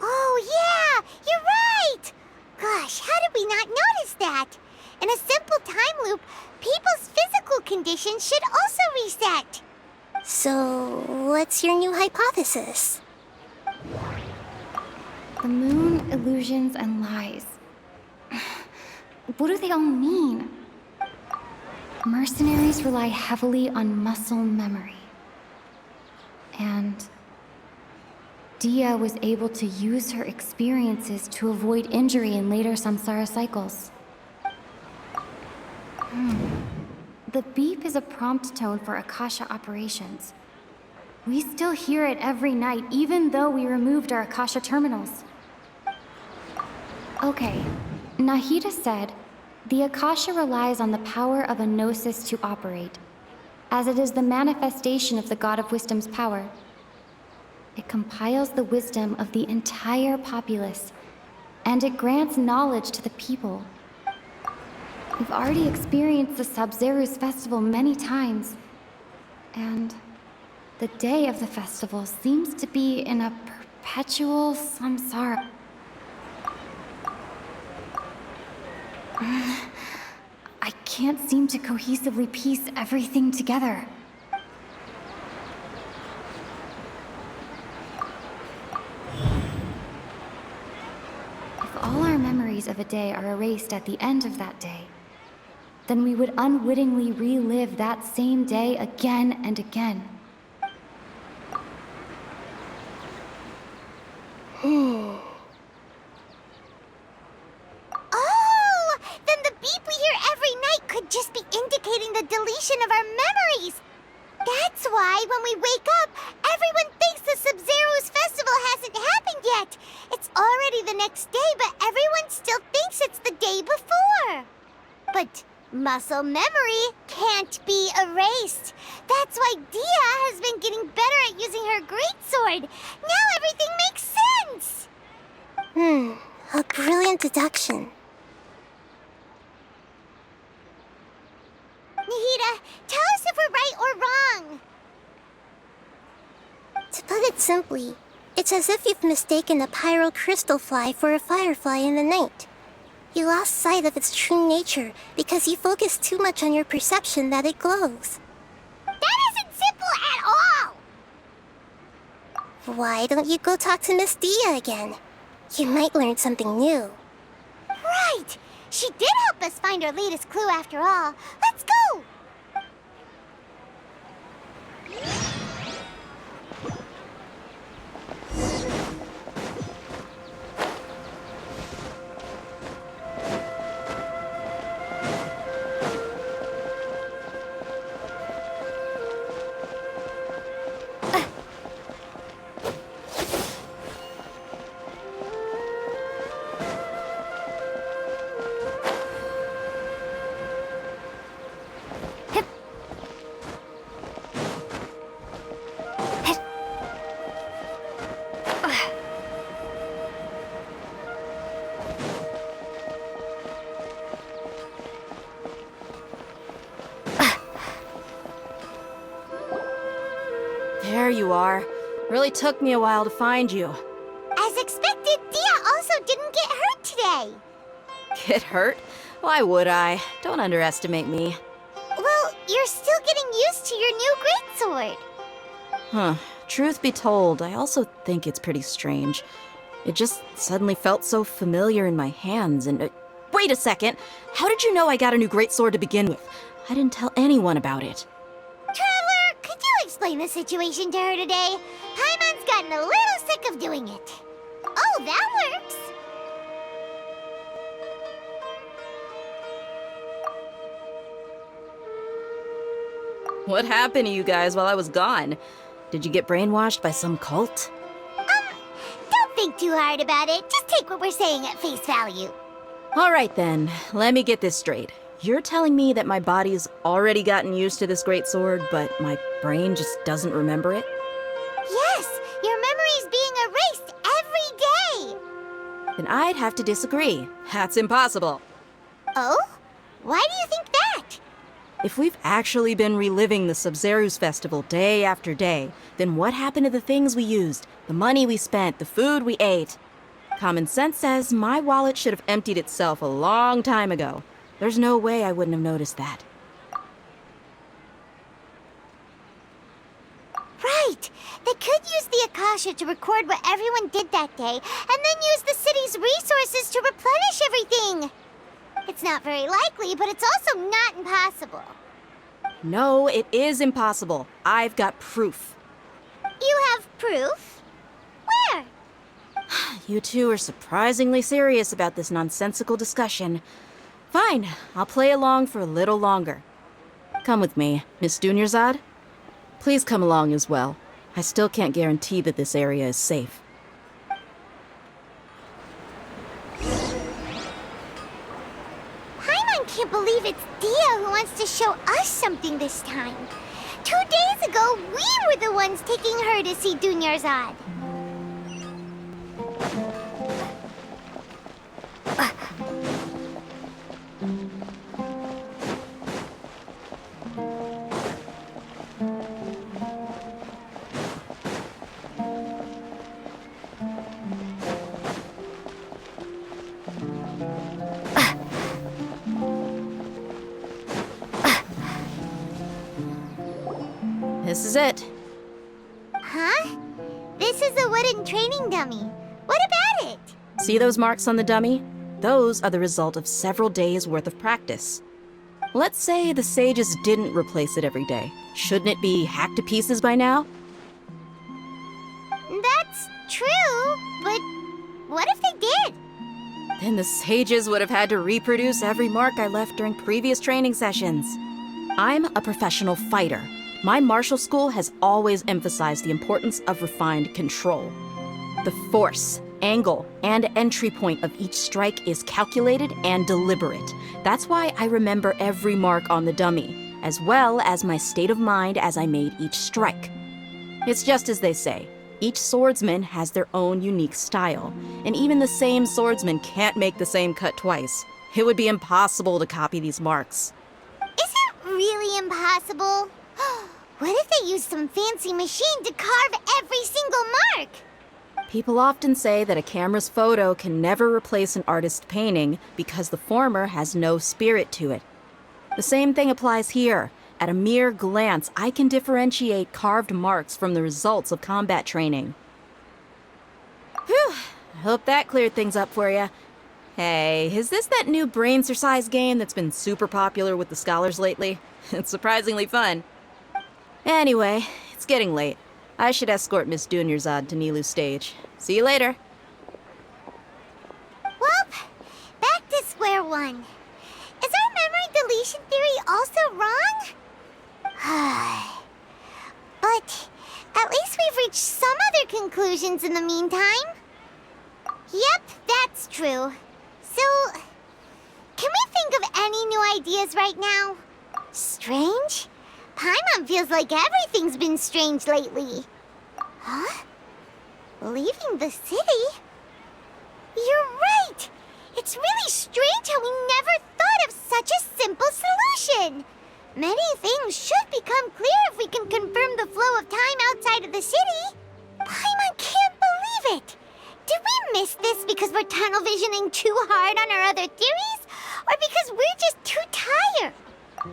Oh, yeah, you're right! Gosh, how did we not notice that? In a simple time loop, people's physical conditions should also reset. So, what's your new hypothesis? The moon, illusions, and lies. What do they all mean? Mercenaries rely heavily on muscle memory. And Dia was able to use her experiences to avoid injury in later samsara cycles. The beep is a prompt tone for Akasha operations. We still hear it every night, even though we removed our Akasha terminals. Okay, Nahida said, the Akasha relies on the power of a gnosis to operate, as it is the manifestation of the God of Wisdom's power. It compiles the wisdom of the entire populace, and it grants knowledge to the people. We've already experienced the Sabzeruz festival many times, and the day of the festival seems to be in a perpetual samsara. I can't seem to cohesively piece everything together. If all our memories of a day are erased at the end of that day, then we would unwittingly relive that same day again and again. Then the beep we hear every night could just be indicating the deletion of our memories. That's why when we wake up, everyone thinks the Sabzeruz festival hasn't happened yet. It's already the next day, but everyone still thinks it's the day before. But muscle memory can't be erased. That's why Dia has been getting better at using her greatsword. Now everything makes sense. A brilliant deduction. Nahida, tell us if we're right or wrong. To put it simply, it's as if you've mistaken a pyro crystal fly for a firefly in the night. You lost sight of its true nature because you focused too much on your perception that it glows. That isn't simple at all! Why don't you go talk to Miss Dia again? You might learn something new. Right! She did help us find our latest clue after all. Let's go! There you are. Really took me a while to find you. As expected, Dia also didn't get hurt today. Get hurt? Why would I? Don't underestimate me. Well, you're still getting used to your new greatsword. Huh. Truth be told, I also think it's pretty strange. It just suddenly felt so familiar in my hands and... wait a second! How did you know I got a new greatsword to begin with? I didn't tell anyone about it. Traveler, could you explain the situation to her today? Paimon's gotten a little sick of doing it. Oh, that works. What happened to you guys while I was gone? Did you get brainwashed by some cult? Don't think too hard about it. Just take what we're saying at face value. All right then, let me get this straight. You're telling me that my body's already gotten used to this greatsword, but my brain just doesn't remember it? Yes, your memory's being erased every day. Then I'd have to disagree. That's impossible. Oh? Why do you think that? If we've actually been reliving the Sabzeruz festival day after day, then what happened to the things we used, the money we spent, the food we ate? Common sense says my wallet should have emptied itself a long time ago. There's no way I wouldn't have noticed that. Right! They could use the Akasha to record what everyone did that day, and then use the city's resources to replenish everything! It's not very likely, but it's also not impossible. No, it is impossible. I've got proof. You have proof? Where? You two are surprisingly serious about this nonsensical discussion. Fine, I'll play along for a little longer. Come with me, Miss Dunyarzad. Please come along as well. I still can't guarantee that this area is safe. Paimon can't believe it's Dia who wants to show us something this time. 2 days ago, we were the ones taking her to see Dunyarzad. This is it. Huh? This is a wooden training dummy. What about it? See those marks on the dummy? Those are the result of several days' worth of practice. Let's say the sages didn't replace it every day. Shouldn't it be hacked to pieces by now? That's true, but what if they did? Then the sages would have had to reproduce every mark I left during previous training sessions. I'm a professional fighter. My martial school has always emphasized the importance of refined control. The force, angle, and entry point of each strike is calculated and deliberate. That's why I remember every mark on the dummy, as well as my state of mind as I made each strike. It's just as they say, each swordsman has their own unique style, and even the same swordsman can't make the same cut twice. It would be impossible to copy these marks. Is it really impossible? What if they used some fancy machine to carve every single mark? People often say that a camera's photo can never replace an artist's painting because the former has no spirit to it. The same thing applies here. At a mere glance, I can differentiate carved marks from the results of combat training. Whew, I hope that cleared things up for you. Hey, is this that new brain exercise game that's been super popular with the scholars lately? It's surprisingly fun. Anyway, it's getting late. I should escort Miss Dunyarzad to Nilu's stage. See you later. Well, back to square one. Is our memory deletion theory also wrong? But at least we've reached some other conclusions in the meantime. Yep, that's true. So, can we think of any new ideas right now? Strange? Paimon feels like everything's been strange lately. Huh? Leaving the city? You're right! It's really strange how we never thought of such a simple solution! Many things should become clear if we can confirm the flow of time outside of the city. Paimon can't believe it! Did we miss this because we're tunnel visioning too hard on our other theories? Or because we're just too tired?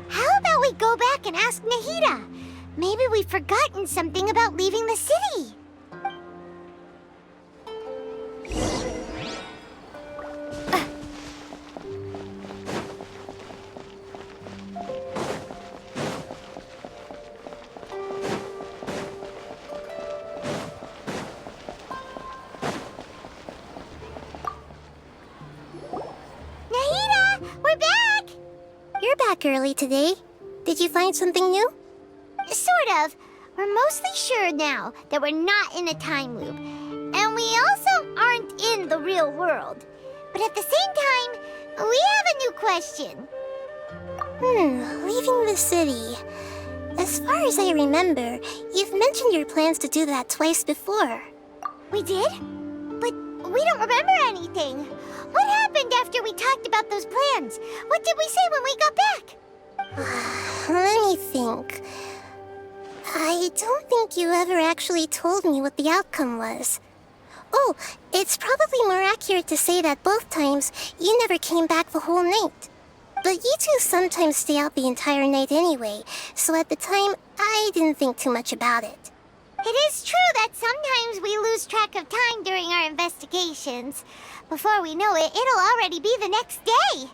How about we go back and ask Nahida? Maybe we've forgotten something about leaving the city. Nahida, we're back! You're back early today. Did you find something new? Sort of. We're mostly sure now that we're not in a time loop. And we also aren't in the real world. But at the same time, we have a new question. Leaving the city. As far as I remember, you've mentioned your plans to do that twice before. We did? But we don't remember anything. What happened after we talked about those plans? What did we say when we got back? Let me think. I don't think you ever actually told me what the outcome was. Oh, it's probably more accurate to say that both times you never came back the whole night. But you two sometimes stay out the entire night anyway, so at the time, I didn't think too much about it. It is true that sometimes we lose track of time during our investigations. Before we know it, it'll already be the next day.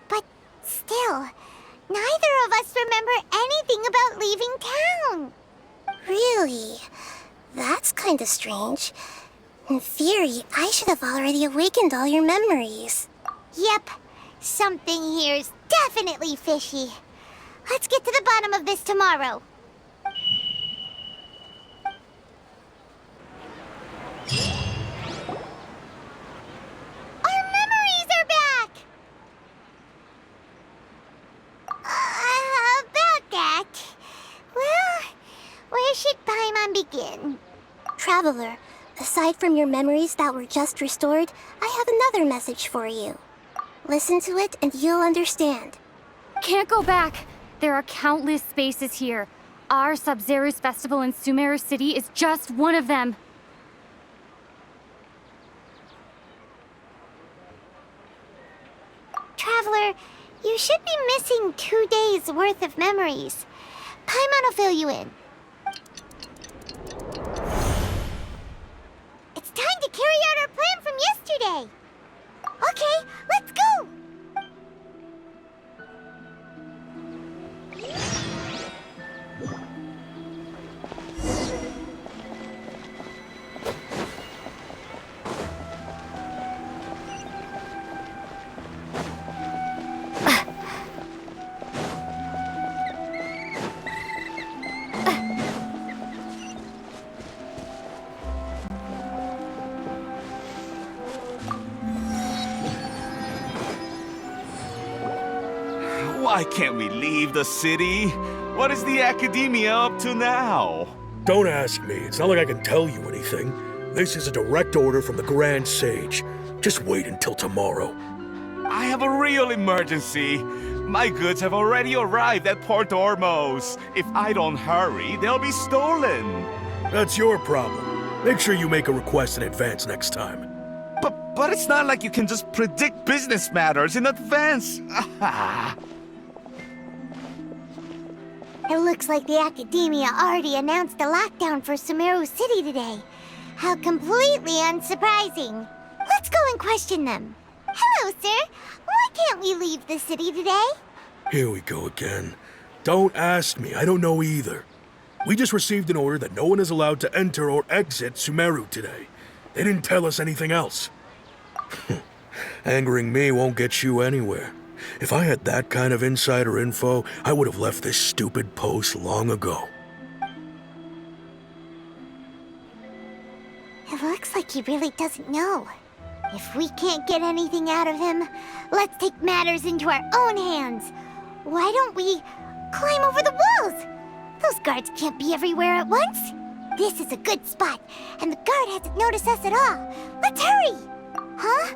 But still, neither of us remember anything about leaving town. Really? That's kinda strange. In theory, I should have already awakened all your memories. Yep, something here's definitely fishy. Let's get to the bottom of this tomorrow. Our memories are back! About that. Well, where should Paimon begin? Traveler, aside from your memories that were just restored, I have another message for you. Listen to it and you'll understand. Can't go back. There are countless spaces here. Our Sabzeruz festival in Sumeru City is just one of them. Traveler, you should be missing 2 days' worth of memories. Paimon will fill you in. It's time to carry out our plan from yesterday. Okay, let's go! Why can't we leave the city? What is the academia up to now? Don't ask me. It's not like I can tell you anything. This is a direct order from the Grand Sage. Just wait until tomorrow. I have a real emergency. My goods have already arrived at Port Ormos. If I don't hurry, they'll be stolen. That's your problem. Make sure you make a request in advance next time. But it's not like you can just predict business matters in advance. It looks like the Academia already announced a lockdown for Sumeru City today. How completely unsurprising. Let's go and question them. Hello, sir. Why can't we leave the city today? Here we go again. Don't ask me. I don't know either. We just received an order that no one is allowed to enter or exit Sumeru today. They didn't tell us anything else. Angering me won't get you anywhere. If I had that kind of insider info, I would have left this stupid post long ago. It looks like he really doesn't know. If we can't get anything out of him, let's take matters into our own hands. Why don't we climb over the walls? Those guards can't be everywhere at once. This is a good spot, and the guard hasn't noticed us at all. Let's hurry! Huh?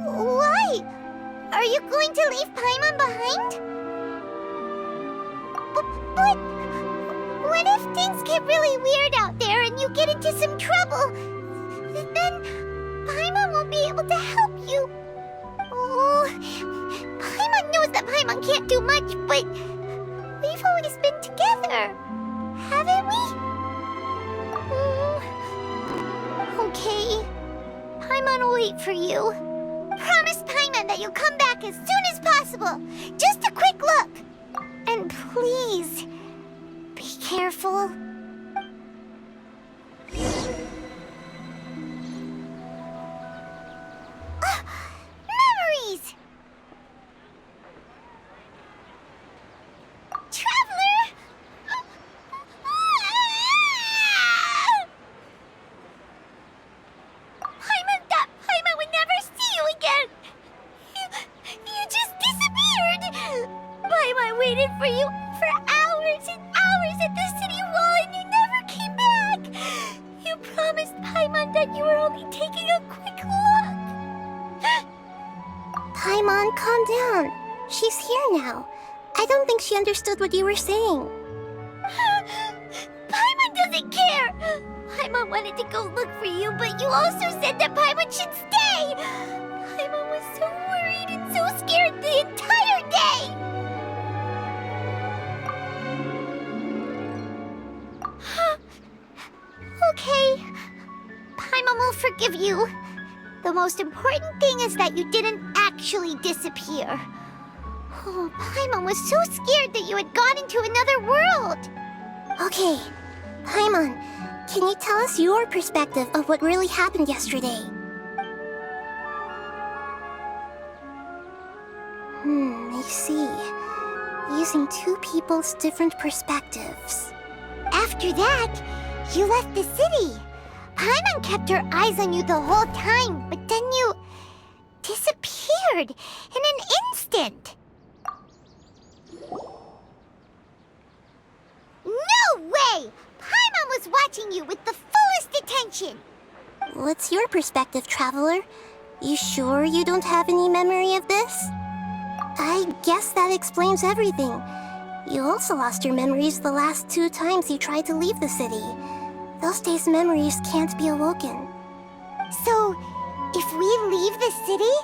Why? Are you going to leave Paimon behind? But what if things get really weird out there and you get into some trouble? Then Paimon won't be able to help you. Oh, Paimon knows that Paimon can't do much, but we've always been together, haven't we? Okay. Paimon will wait for you. Promise Paimon that you'll come back as soon as possible. Just a quick look. And please, be careful. Memories! Traveler! Paimon would never see you again! You just disappeared! Paimon waited for you for hours and hours at the city wall and you never came back! You promised Paimon that you were only taking a quick look! Paimon, calm down. She's here now. I don't think she understood what you were saying. Paimon doesn't care! Paimon wanted to go look for you, but you also said that Paimon should stay! Paimon was so worried and so scared the entire day! Okay. Paimon will forgive you. The most important thing is that you didn't actually disappear. Oh, Paimon was so scared that you had gone into another world. Okay, Paimon, can you tell us your perspective of what really happened yesterday? I see. Using two people's different perspectives. After that, you left the city. Paimon kept her eyes on you the whole time, but then you disappeared in an instant. No way! Paimon was watching you with the fullest attention. What's your perspective, Traveler? You sure you don't have any memory of this? I guess that explains everything. You also lost your memories the last 2 times you tried to leave the city. Those days' memories can't be awoken. So, if we leave the city,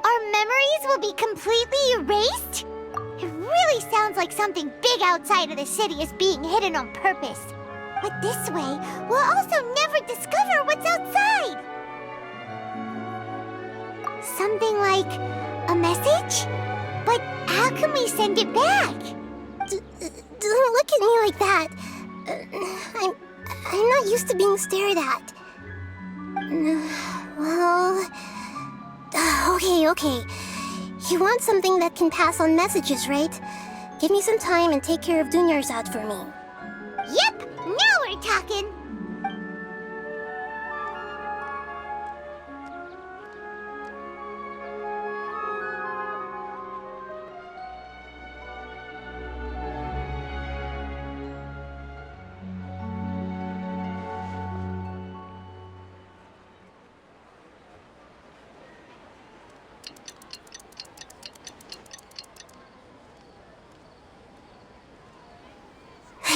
our memories will be completely erased? It really sounds like something big outside of the city is being hidden on purpose. But this way, we'll also never discover what's outside. Something like a message? But how can we send it back? Don't look at me like that. I'm not used to being stared at. Well... Okay. You want something that can pass on messages, right? Give me some time and take care of Dunyarzad for me. Yep, now we're talking.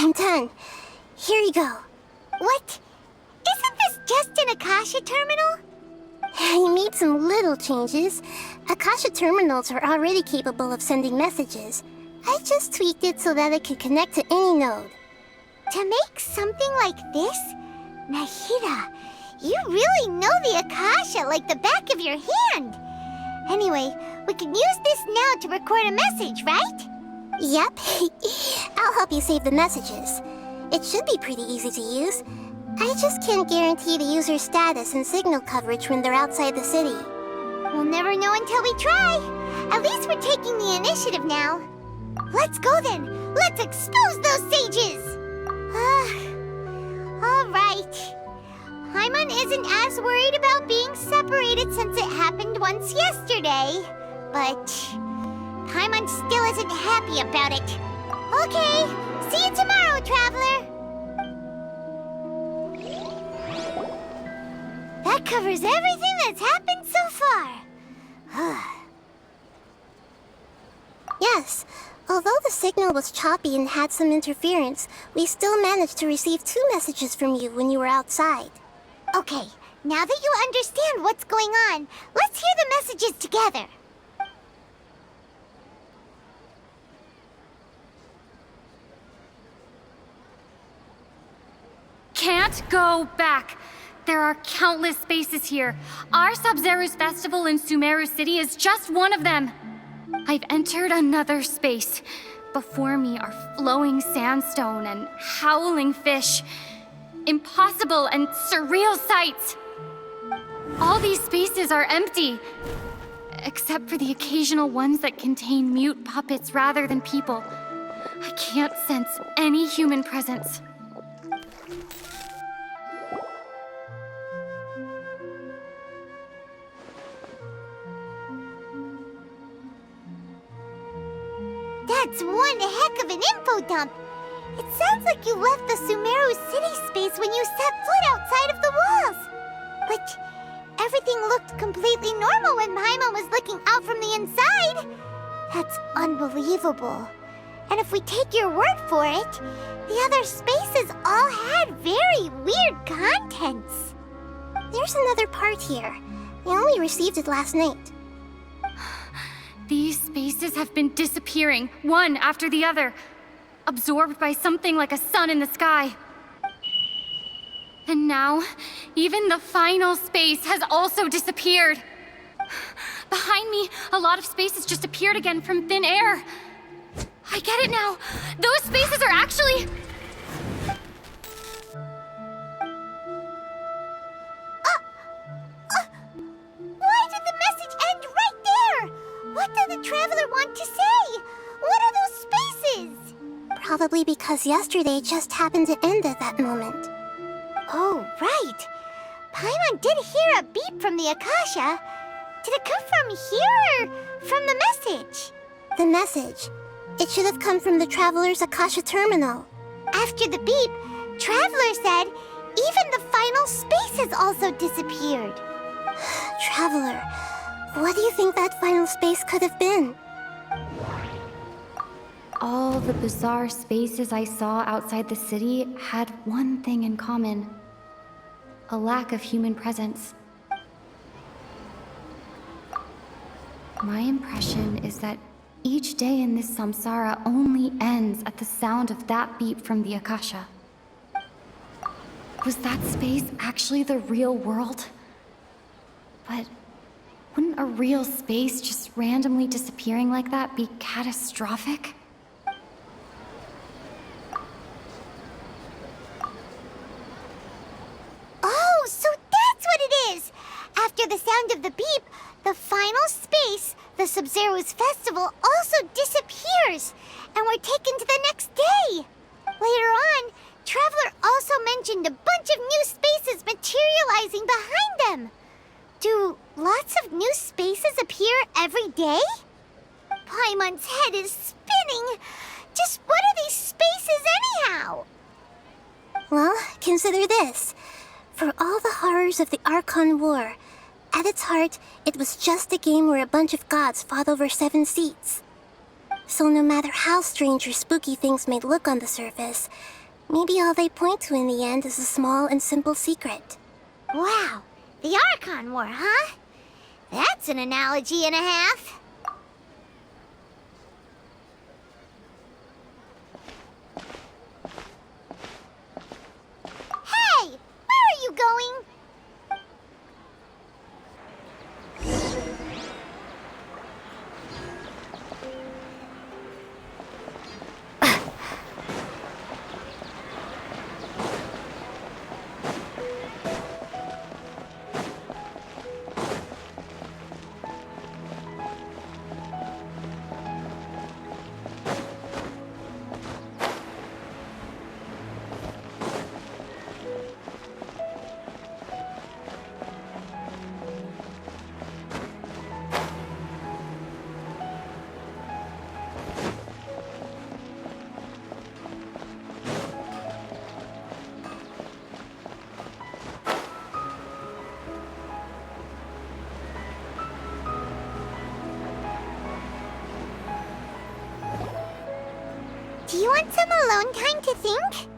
I'm done. Here you go. What? Isn't this just an Akasha terminal? I made some little changes. Akasha terminals are already capable of sending messages. I just tweaked it so that it could connect to any node. To make something like this? Nahida, you really know the Akasha like the back of your hand. Anyway, we can use this now to record a message, right? Yep. I'll help you save the messages. It should be pretty easy to use. I just can't guarantee the user's status and signal coverage when they're outside the city. We'll never know until we try. At least we're taking the initiative now. Let's go then. Let's expose those sages. All right. Paimon isn't as worried about being separated since it happened once yesterday. But Paimon still isn't happy about it. Okay, see you tomorrow, Traveler. That covers everything that's happened so far. Yes, although the signal was choppy and had some interference, we still managed to receive 2 messages from you when you were outside. Okay, now that you understand what's going on, let's hear the messages together. Can't go back. There are countless spaces here. Our Sabzeruz festival in Sumeru City is just one of them. I've entered another space. Before me are flowing sandstone and howling fish. Impossible and surreal sights. All these spaces are empty, except for the occasional ones that contain mute puppets rather than people. I can't sense any human presence. That's one heck of an info dump. It sounds like you left the Sumeru city space when you set foot outside of the walls. But everything looked completely normal when Paimon was looking out from the inside. That's unbelievable. And if we take your word for it, the other spaces all had very weird contents. There's another part here. I only received it last night. These spaces have been disappearing, one after the other, absorbed by something like a sun in the sky. And now, even the final space has also disappeared. Behind me, a lot of spaces just appeared again from thin air. I get it now. Those spaces are actually... Why did the message end right there? What did the traveler want to say? What are those spaces? Probably because yesterday just happened to end at that moment. Oh, right. Paimon did hear a beep from the Akasha. Did it come from here or from the message? The message. It should have come from the Traveler's Akasha terminal. After the beep, Traveler said even the final spaces also disappeared. Traveler, what do you think that final space could have been? All the bizarre spaces I saw outside the city had one thing in common. A lack of human presence. My impression is that each day in this samsara only ends at the sound of that beep from the Akasha. Was that space actually the real world? But wouldn't a real space just randomly disappearing like that be catastrophic? Oh, so that's what it is! After the sound of the beep, the final space, the Sabzeruz festival, also disappears, and we're taken to the next day. Later on, Traveler also mentioned a bunch of new spaces materializing behind them. Do lots of new spaces appear every day? Paimon's head is spinning. Just what are these spaces anyhow? Well, consider this. For all the horrors of the Archon War, at its heart, it was just a game where a bunch of gods fought over 7 seats. So no matter how strange or spooky things may look on the surface, maybe all they point to in the end is a small and simple secret. Wow, the Archon War, huh? That's an analogy and a half. Hey, where are you going? Do you want some alone time to think?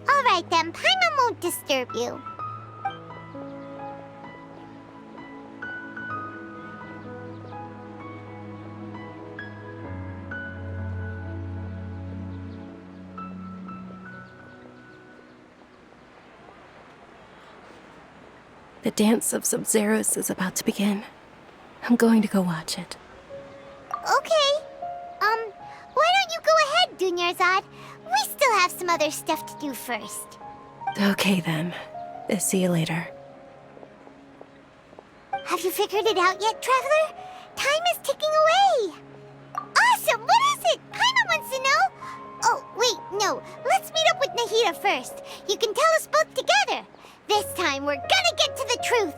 All right then, Paimon won't disturb you. The dance of Sabzeruz is about to begin. I'm going to go watch it. Okay. Why don't you go ahead, Dunyarzad? We still have some other stuff to do first. Okay then. See you later. Have you figured it out yet, Traveler? Time is ticking away. Awesome! What is it? Paimon wants to know. Oh, wait, no. Let's meet up with Nahida first. You can tell us both together. This time, we're gonna get to the truth.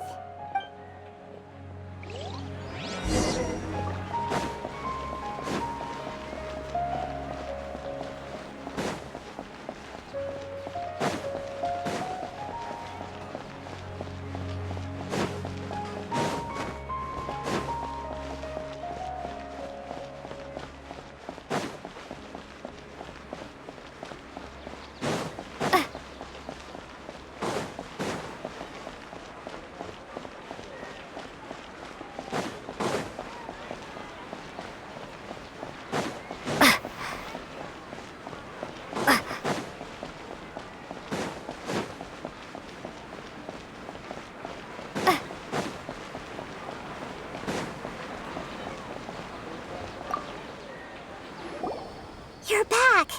back!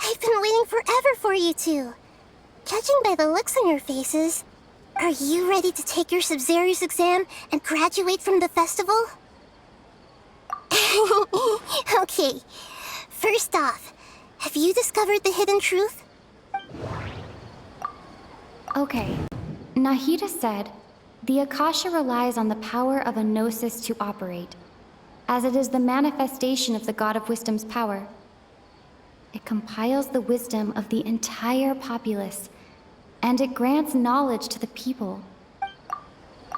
I've been waiting forever for you two. Judging by the looks on your faces, are you ready to take your Sabzeruz exam and graduate from the festival? Okay, first off, have you discovered the hidden truth? Okay. Nahida said, the Akasha relies on the power of a gnosis to operate, as it is the manifestation of the God of Wisdom's power. It compiles the wisdom of the entire populace, and it grants knowledge to the people.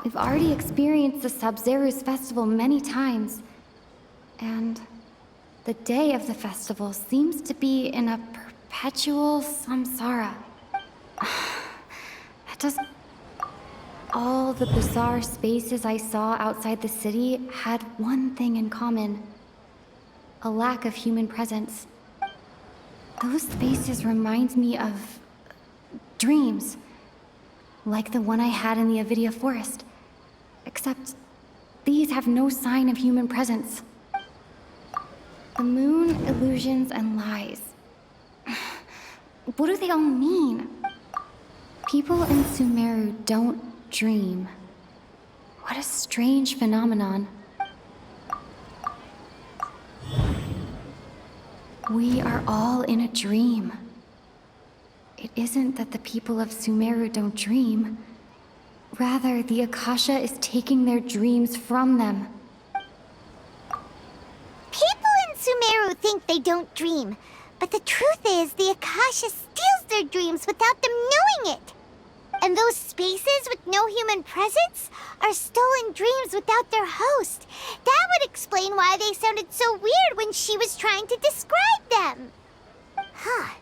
We've already experienced the Sabzeruz festival many times, and the day of the festival seems to be in a perpetual samsara. That doesn't... All the bizarre spaces I saw outside the city had one thing in common: a lack of human presence. Those spaces remind me of dreams, like the one I had in the Avidia forest, except these have no sign of human presence. The moon, illusions, and lies. What do they all mean? People in Sumeru don't dream. What a strange phenomenon. We are all in a dream. It isn't that the people of Sumeru don't dream. Rather, the Akasha is taking their dreams from them. People in Sumeru think they don't dream, but the truth is the Akasha steals their dreams without them knowing it. And those spaces with no human presence are stolen dreams without their host. That would explain why they sounded so weird when she was trying to describe them. Huh.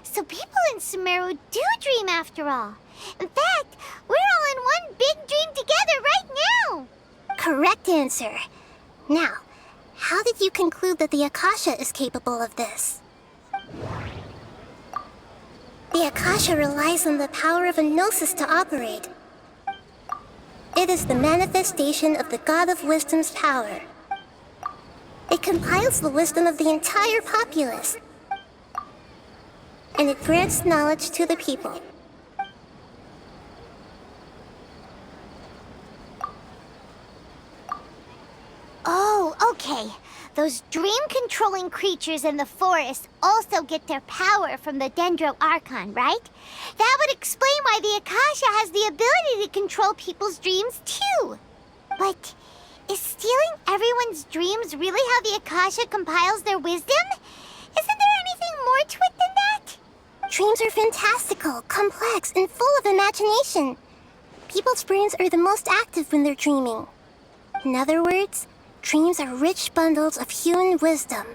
So people in Sumeru do dream after all. In fact, we're all in one big dream together right now. Correct answer. Now, how did you conclude that the Akasha is capable of this? The Akasha relies on the power of a gnosis to operate. It is the manifestation of the God of Wisdom's power. It compiles the wisdom of the entire populace, and it grants knowledge to the people. Oh, okay. Those dream-controlling creatures in the forest also get their power from the Dendro Archon, right? That would explain why the Akasha has the ability to control people's dreams, too. But is stealing everyone's dreams really how the Akasha compiles their wisdom? Isn't there anything more to it than that? Dreams are fantastical, complex, and full of imagination. People's brains are the most active when they're dreaming. In other words, dreams are rich bundles of human wisdom.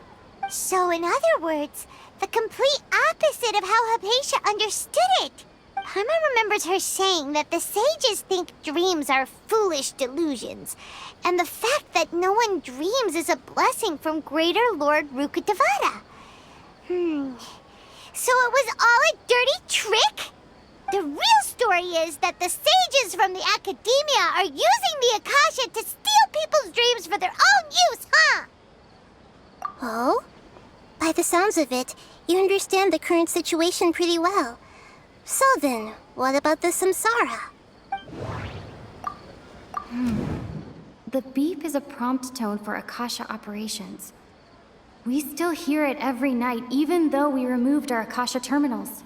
So in other words, the complete opposite of how Hypatia understood it. Paimon remembers her saying that the sages think dreams are foolish delusions, and the fact that no one dreams is a blessing from Greater Lord Rukkhadevata. So it was all a dirty trick? The real story is that the sages from the academia are using the Akasha to steal people's dreams for their own use, huh? Oh? By the sounds of it, you understand the current situation pretty well. So then, what about the samsara? The beep is a prompt tone for Akasha operations. We still hear it every night, even though we removed our Akasha terminals.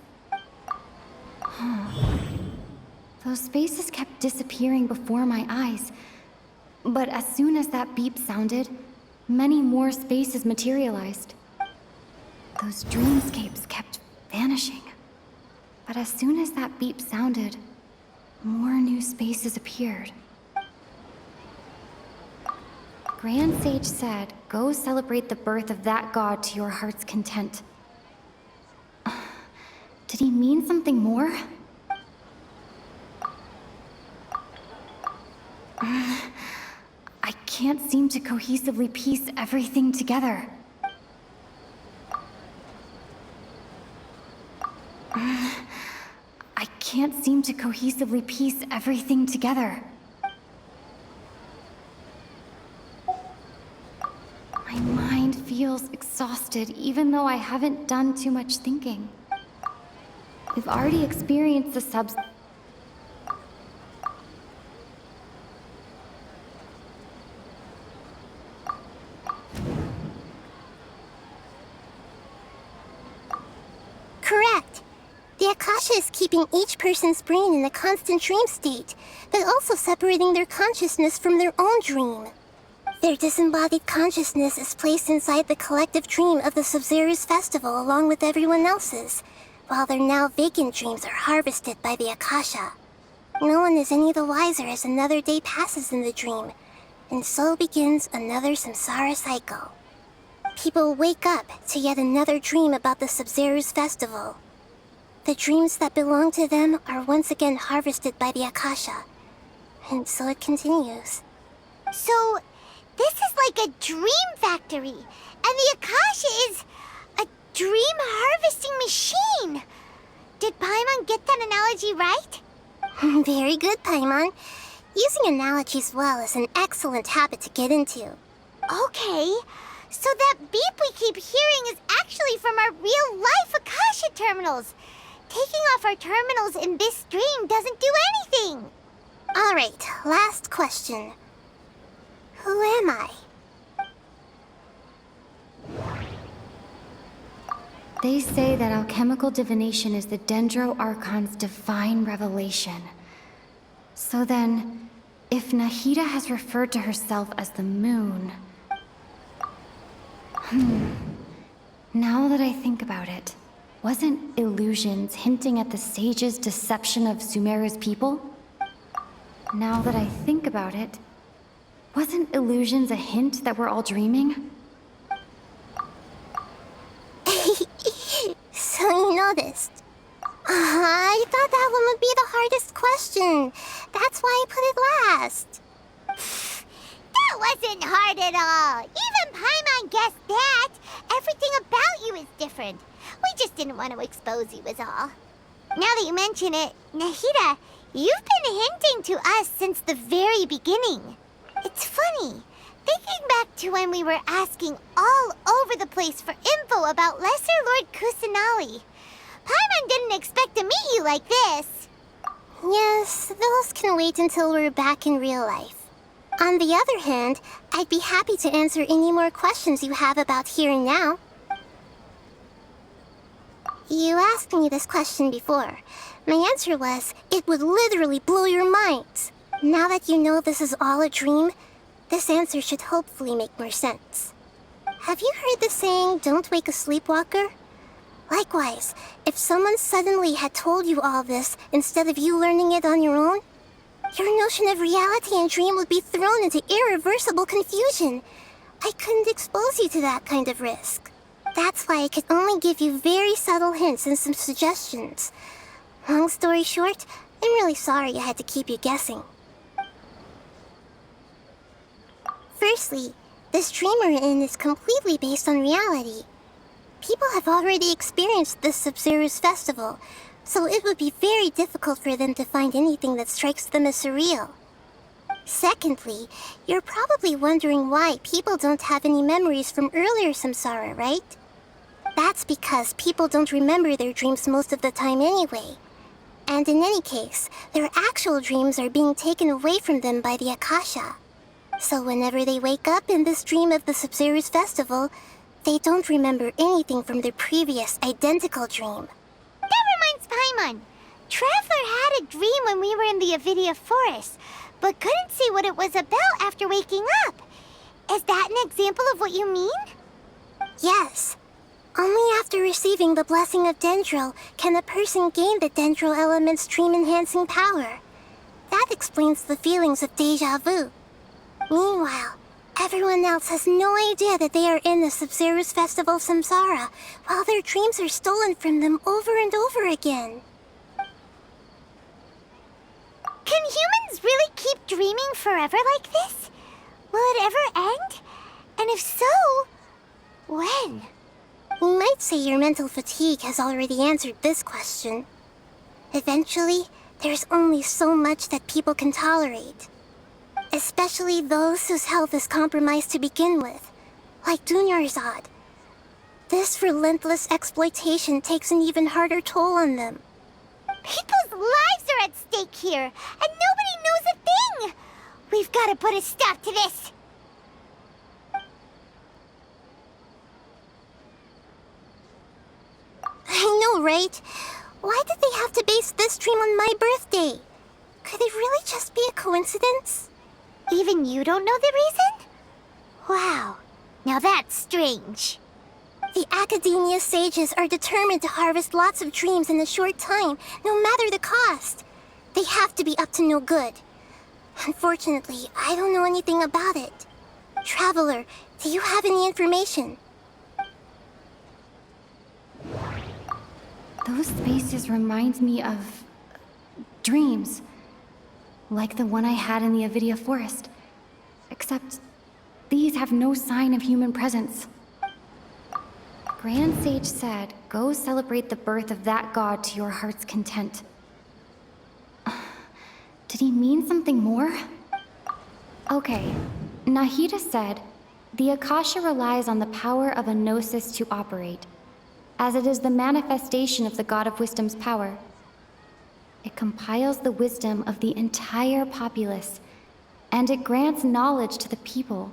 Those spaces kept disappearing before my eyes. But as soon as that beep sounded, many more spaces materialized. Those dreamscapes kept vanishing. But as soon as that beep sounded, more new spaces appeared. Grand Sage said, go celebrate the birth of that god to your heart's content. Did he mean something more? I can't seem to cohesively piece everything together. I can't seem to cohesively piece everything together. My mind feels exhausted. exhausted even though I haven't done too much thinking. We've already experienced the Correct. The Akasha is keeping each person's brain in a constant dream state, but also separating their consciousness from their own dream. Their disembodied consciousness is placed inside the collective dream of the Sabzeruz festival along with everyone else's, while their now vacant dreams are harvested by the Akasha. No one is any the wiser as another day passes in the dream, and so begins another samsara cycle. People wake up to yet another dream about the Sabzeruz festival. The dreams that belong to them are once again harvested by the Akasha, and so it continues. So, this is like a dream factory, and the Akasha is a dream harvesting machine. Did Paimon get that analogy right? Very good, Paimon. Using analogies well is an excellent habit to get into. Okay, so that beep we keep hearing is actually from our real-life Akasha terminals. Taking off our terminals in this dream doesn't do anything. Alright, last question. Who am I? They say that alchemical divination is the Dendro Archon's divine revelation. So then, if Nahida has referred to herself as the moon... Now that I think about it, wasn't illusions hinting at the sage's deception of Sumeru's people? Now that I think about it, wasn't illusions a hint that we're all dreaming? So you noticed. I thought that one would be the hardest question. That's why I put it last. That wasn't hard at all. Even Paimon guessed that. Everything about you is different. We just didn't want to expose you is all. Now that you mention it, Nahida, you've been hinting to us since the very beginning. It's funny, thinking back to when we were asking all over the place for info about Lesser Lord Kusanali. Paimon didn't expect to meet you like this. Yes, those can wait until we're back in real life. On the other hand, I'd be happy to answer any more questions you have about here and now. You asked me this question before. My answer was, it would literally blow your minds. Now that you know this is all a dream, this answer should hopefully make more sense. Have you heard the saying, don't wake a sleepwalker? Likewise, if someone suddenly had told you all this instead of you learning it on your own, your notion of reality and dream would be thrown into irreversible confusion. I couldn't expose you to that kind of risk. That's why I could only give you very subtle hints and some suggestions. Long story short, I'm really sorry I had to keep you guessing. Firstly, this dream we're in is completely based on reality. People have already experienced this Sabzeruz festival, so it would be very difficult for them to find anything that strikes them as surreal. Secondly, you're probably wondering why people don't have any memories from earlier samsara, right? That's because people don't remember their dreams most of the time anyway. And in any case, their actual dreams are being taken away from them by the Akasha. So whenever they wake up in this dream of the Sabzeruz festival, they don't remember anything from their previous identical dream. That reminds Paimon. Traveler had a dream when we were in the Avidia forest, but couldn't see what it was about after waking up. Is that an example of what you mean? Yes. Only after receiving the blessing of Dendro can a person gain the Dendro element's dream-enhancing power. That explains the feelings of déjà vu. Meanwhile, everyone else has no idea that they are in the Sabzeruz Festival Samsara, while their dreams are stolen from them over and over again. Can humans really keep dreaming forever like this? Will it ever end? And if so, when? You might say your mental fatigue has already answered this question. Eventually, there's only so much that people can tolerate. Especially those whose health is compromised to begin with, like Dunyarzad. This relentless exploitation takes an even harder toll on them. People's lives are at stake here, and nobody knows a thing! We've got to put a stop to this! I know, right? Why did they have to base this dream on my birthday? Could it really just be a coincidence? Even you don't know the reason? Wow, now that's strange. The Academia sages are determined to harvest lots of dreams in a short time, no matter the cost. They have to be up to no good. Unfortunately, I don't know anything about it. Traveler, do you have any information? Those spaces remind me of dreams. Like the one I had in the Avidia forest. Except these have no sign of human presence. Grand Sage said, go celebrate the birth of that god to your heart's content. Did he mean something more? Okay, Nahida said, the Akasha relies on the power of a gnosis to operate, as it is the manifestation of the God of Wisdom's power. It compiles the wisdom of the entire populace, and it grants knowledge to the people.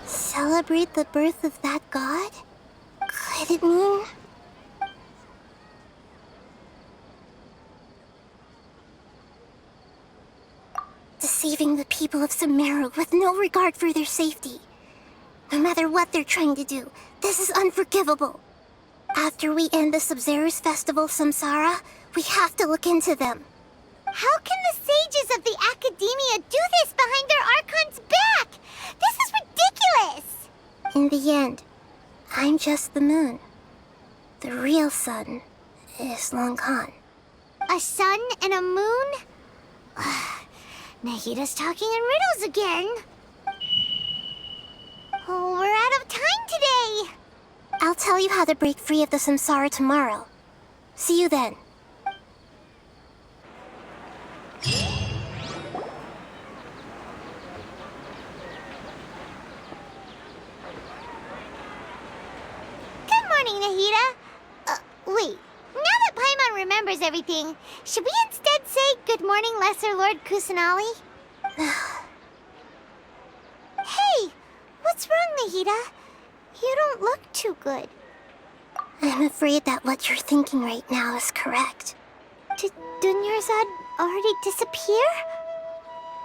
Celebrate the birth of that god? Could it mean... deceiving the people of Sumeru with no regard for their safety? No matter what they're trying to do, this is unforgivable. After we end the Sabzeruz festival Samsara, we have to look into them. How can the sages of the Academia do this behind their Archon's back? This is ridiculous! In the end, I'm just the moon. The real sun is long gone. A sun and a moon? Nahida's talking in riddles again. Oh, we're out of time today! I'll tell you how to break free of the Samsara tomorrow. See you then. Good morning, Nahida. Wait. Now that Paimon remembers everything, should we instead say good morning, Lesser Lord Kusanali? Hey! What's wrong, Nahida? You don't look too good. I'm afraid that what you're thinking right now is correct. Did Dunyarzad already disappear?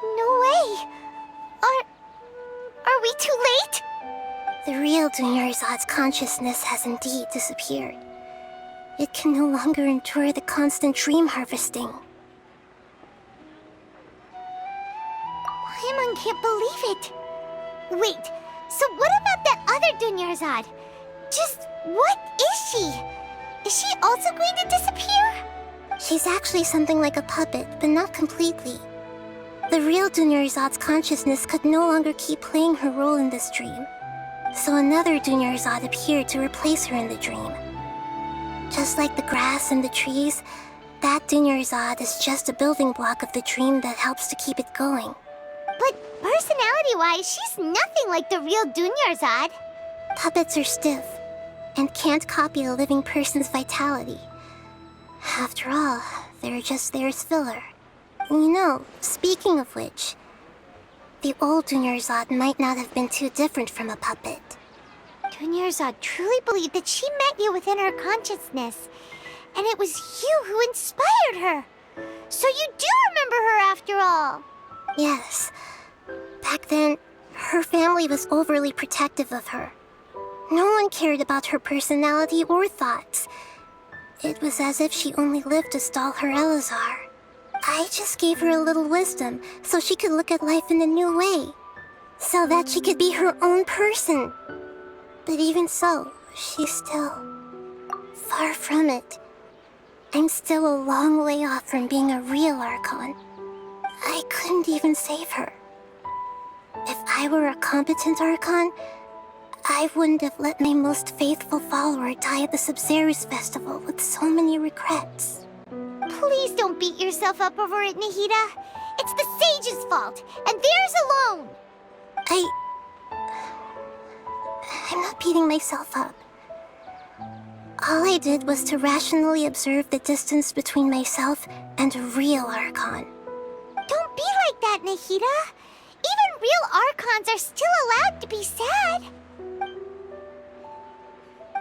No way! Are we too late? The real Dunyarzad's consciousness has indeed disappeared. It can no longer endure the constant dream harvesting. Paimon can't believe it. Wait, so what about that other Dunyarzad? Just what is she? Is she also going to disappear? She's actually something like a puppet, but not completely. The real Dunyarzad's consciousness could no longer keep playing her role in this dream. So another Dunyarzad appeared to replace her in the dream. Just like the grass and the trees, that Dunyarzad is just a building block of the dream that helps to keep it going. But personality-wise, she's nothing like the real Dunyarzad. Puppets are stiff, and can't copy a living person's vitality. After all, they're just there as filler. You know, speaking of which, the old Dunyarzad might not have been too different from a puppet. Dunyarzad truly believed that she met you within her consciousness, and it was you who inspired her. So you do remember her after all. Yes. Back then, her family was overly protective of her. No one cared about her personality or thoughts. It was as if she only lived to stall her Elazar. I just gave her a little wisdom so she could look at life in a new way. So that she could be her own person. But even so, she's still far from it. I'm still a long way off from being a real Archon. I couldn't even save her. If I were a competent Archon, I wouldn't have let my most faithful follower die at the Sabzeruz festival with so many regrets. Please don't beat yourself up over it, Nahida. It's the sage's fault, and theirs alone. I'm not beating myself up. All I did was to rationally observe the distance between myself and a real Archon. Don't be like that, Nahida. Even real Archons are still allowed to be sad.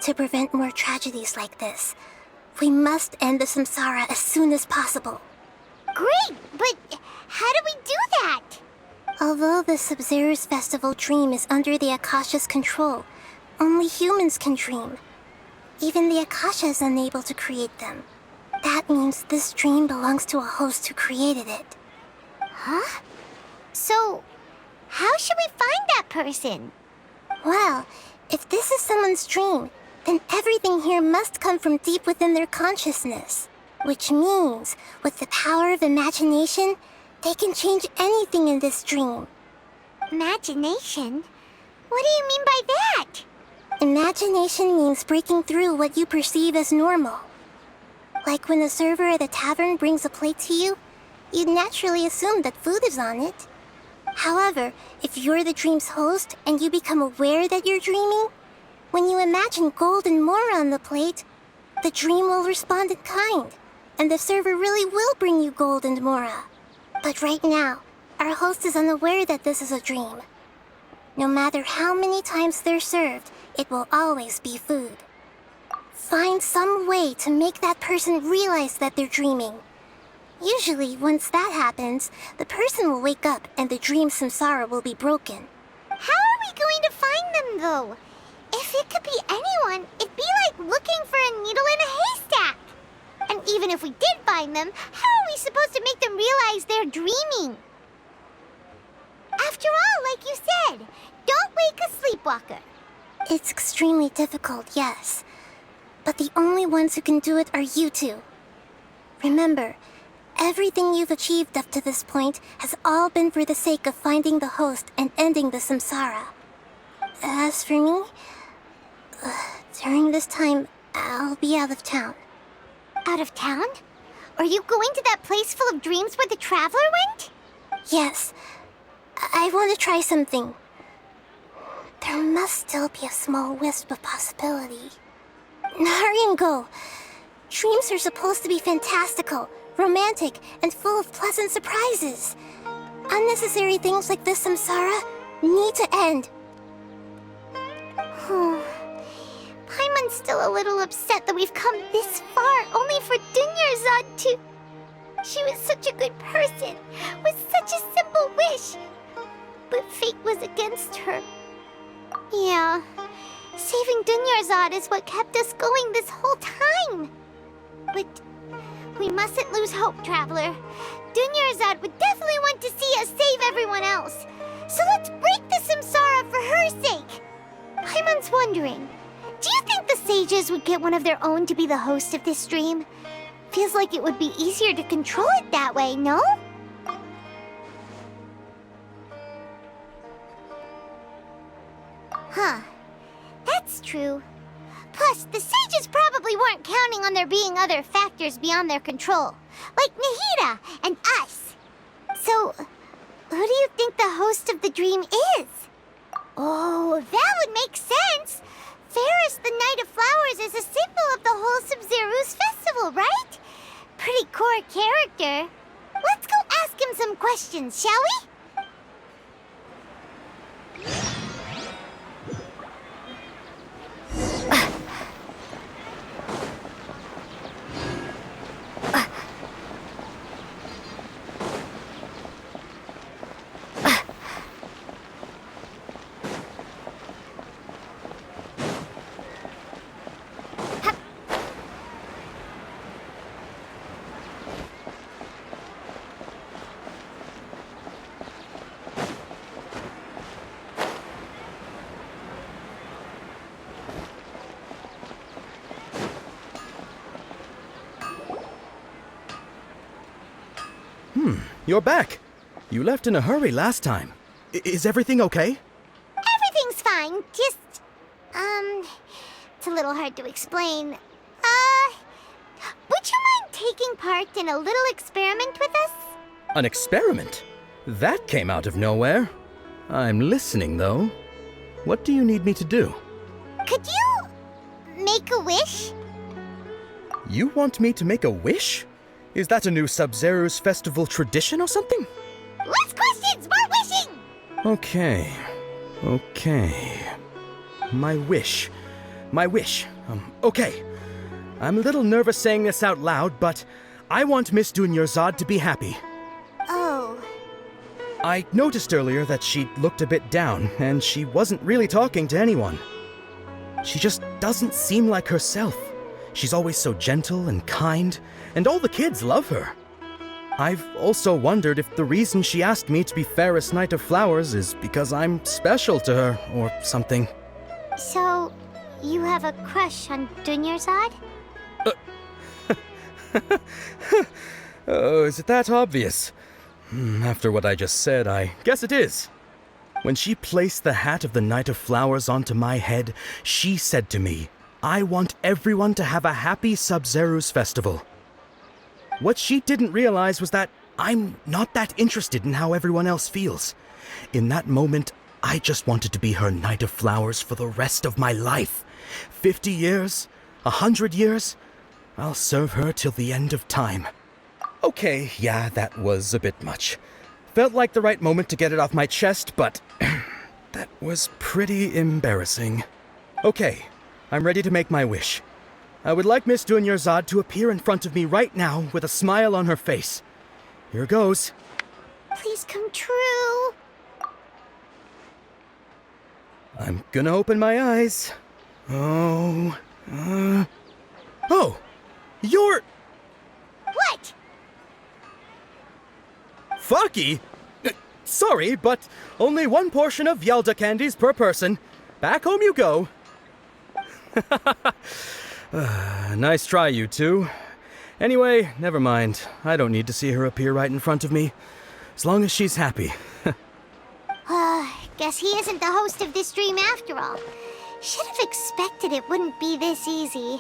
To prevent more tragedies like this, we must end the samsara as soon as possible. Great, but how do we do that? Although the Sabzeruz festival dream is under the Akasha's control, only humans can dream. Even the Akasha is unable to create them. That means this dream belongs to a host who created it. Huh? So, how should we find that person? Well, if this is someone's dream, then everything here must come from deep within their consciousness. Which means, with the power of imagination, they can change anything in this dream. Imagination? What do you mean by that? Imagination means breaking through what you perceive as normal. Like when a server at a tavern brings a plate to you, you'd naturally assume that food is on it. However, if you're the dream's host and you become aware that you're dreaming, when you imagine gold and more on the plate, the dream will respond in kind, and the server really will bring you gold and mora. But right now, our host is unaware that this is a dream. No matter how many times they're served, it will always be food. Find some way to make that person realize that they're dreaming. Usually, once that happens, the person will wake up and the dream samsara will be broken. How are we going to find them, though? If it could be anyone, it'd be like looking for a needle in a haystack. And even if we did find them, how are we supposed to make them realize they're dreaming? After all, like you said, don't wake a sleepwalker. It's extremely difficult, yes. But the only ones who can do it are you two. Remember, everything you've achieved up to this point has all been for the sake of finding the host and ending the samsara. As for me, during this time, I'll be out of town. Out of town? Are you going to that place full of dreams where the traveler went? Yes. I want to try something. There must still be a small wisp of possibility. Hurry and go. Dreams are supposed to be fantastical, romantic, and full of pleasant surprises. Unnecessary things like this samsara need to end. Paimon's still a little upset that we've come this far only for Dunyarzad to... She was such a good person, with such a simple wish. But fate was against her. Yeah, saving Dunyarzad is what kept us going this whole time. But we mustn't lose hope, Traveler. Dunyarzad would definitely want to see us save everyone else. So let's break the samsara for her sake. Paimon's wondering, do you think the sages would get one of their own to be the host of this dream? Feels like it would be easier to control it that way, no? Huh. That's true. Plus, the sages probably weren't counting on there being other factors beyond their control, like Nahida and us. So, who do you think the host of the dream is? Oh, that would make sense. Fairest the Night of Flowers is a symbol of the whole Sabzeruz festival, right? Pretty core character. Let's go ask him some questions, shall we? You're back. You left in a hurry last time. Is everything okay? Everything's fine. Just, it's a little hard to explain. Would you mind taking part in a little experiment with us? An experiment? That came out of nowhere. I'm listening, though. What do you need me to do? Could you make a wish? You want me to make a wish? Is that a new Sabzeruz festival tradition or something? Less questions, more wishing! Okay. My wish. Okay. I'm a little nervous saying this out loud, but I want Miss Dunyarzad to be happy. Oh. I noticed earlier that she looked a bit down, and she wasn't really talking to anyone. She just doesn't seem like herself. She's always so gentle and kind, and all the kids love her. I've also wondered if the reason she asked me to be Fairest Knight of Flowers is because I'm special to her, or something. So, you have a crush on Dunyarzad? Oh, is it that obvious? After what I just said, I guess it is. When she placed the hat of the Knight of Flowers onto my head, she said to me, I want everyone to have a happy Sabzeruz festival. What she didn't realize was that I'm not that interested in how everyone else feels. In that moment, I just wanted to be her Knight of Flowers for the rest of my life. 50 years? 100 years? I'll serve her till the end of time. Okay, yeah, that was a bit much. Felt like the right moment to get it off my chest, but that was pretty embarrassing. Okay, I'm ready to make my wish. I would like Miss Dunyarzad to appear in front of me right now with a smile on her face. Here goes. Please come true. I'm gonna open my eyes. Oh, you're... What? Faki? Sorry, but only one portion of Yalda candies per person. Back home you go. Nice try, you two. Anyway, never mind. I don't need to see her appear right in front of me. As long as she's happy. Guess he isn't the host of this dream after all. Should have expected it wouldn't be this easy.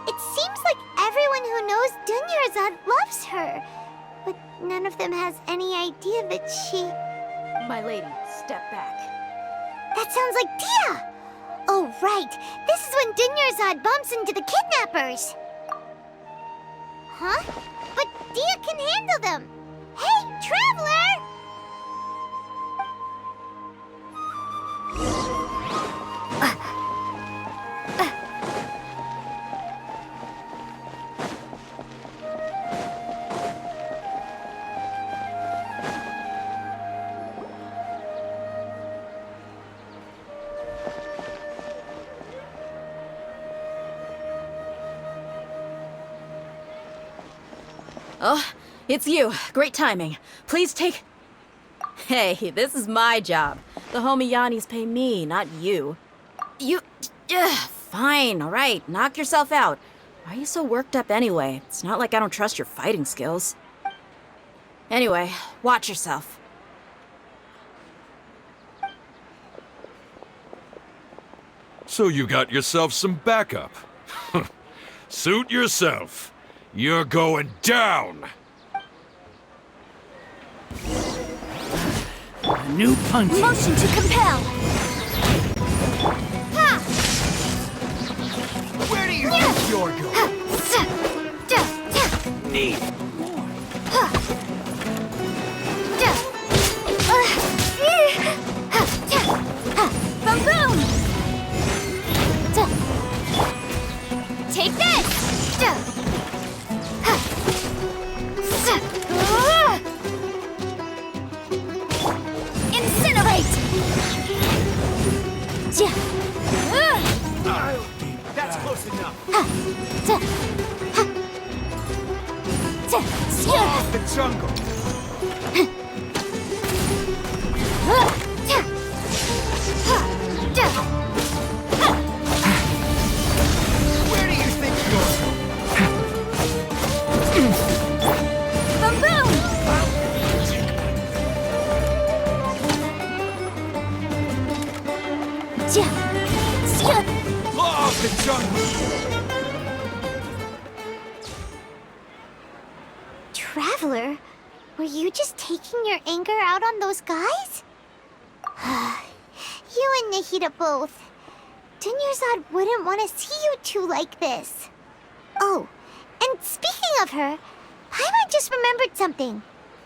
It seems like everyone who knows Dunyarzad loves her, but none of them has any idea that she... My lady, step back. That sounds like Dia! Oh, right. This is when Dunyarzad bumps into the kidnappers. Huh? But Dia can handle them. Hey, Traveler! Oh, it's you. Great timing. Please take... Hey, this is my job. The homie Yannis pay me, not you. You... Fine, all right. Knock yourself out. Why are you so worked up anyway? It's not like I don't trust your fighting skills. Anyway, watch yourself. So you got yourself some backup. Suit yourself. You're going down! A new punch. Motion to compel! Ha! Where do you think you're going? Need Boom boom! Take this! Incinerate! That's close enough. Off the jungle. Where do you think you're going? Boom boom! Law of the jungle. Were you just taking your anger out on those guys? You and Nahida both. Dunyarzad wouldn't want to see you two like this. Oh, and speaking of her, Paimon just remembered something.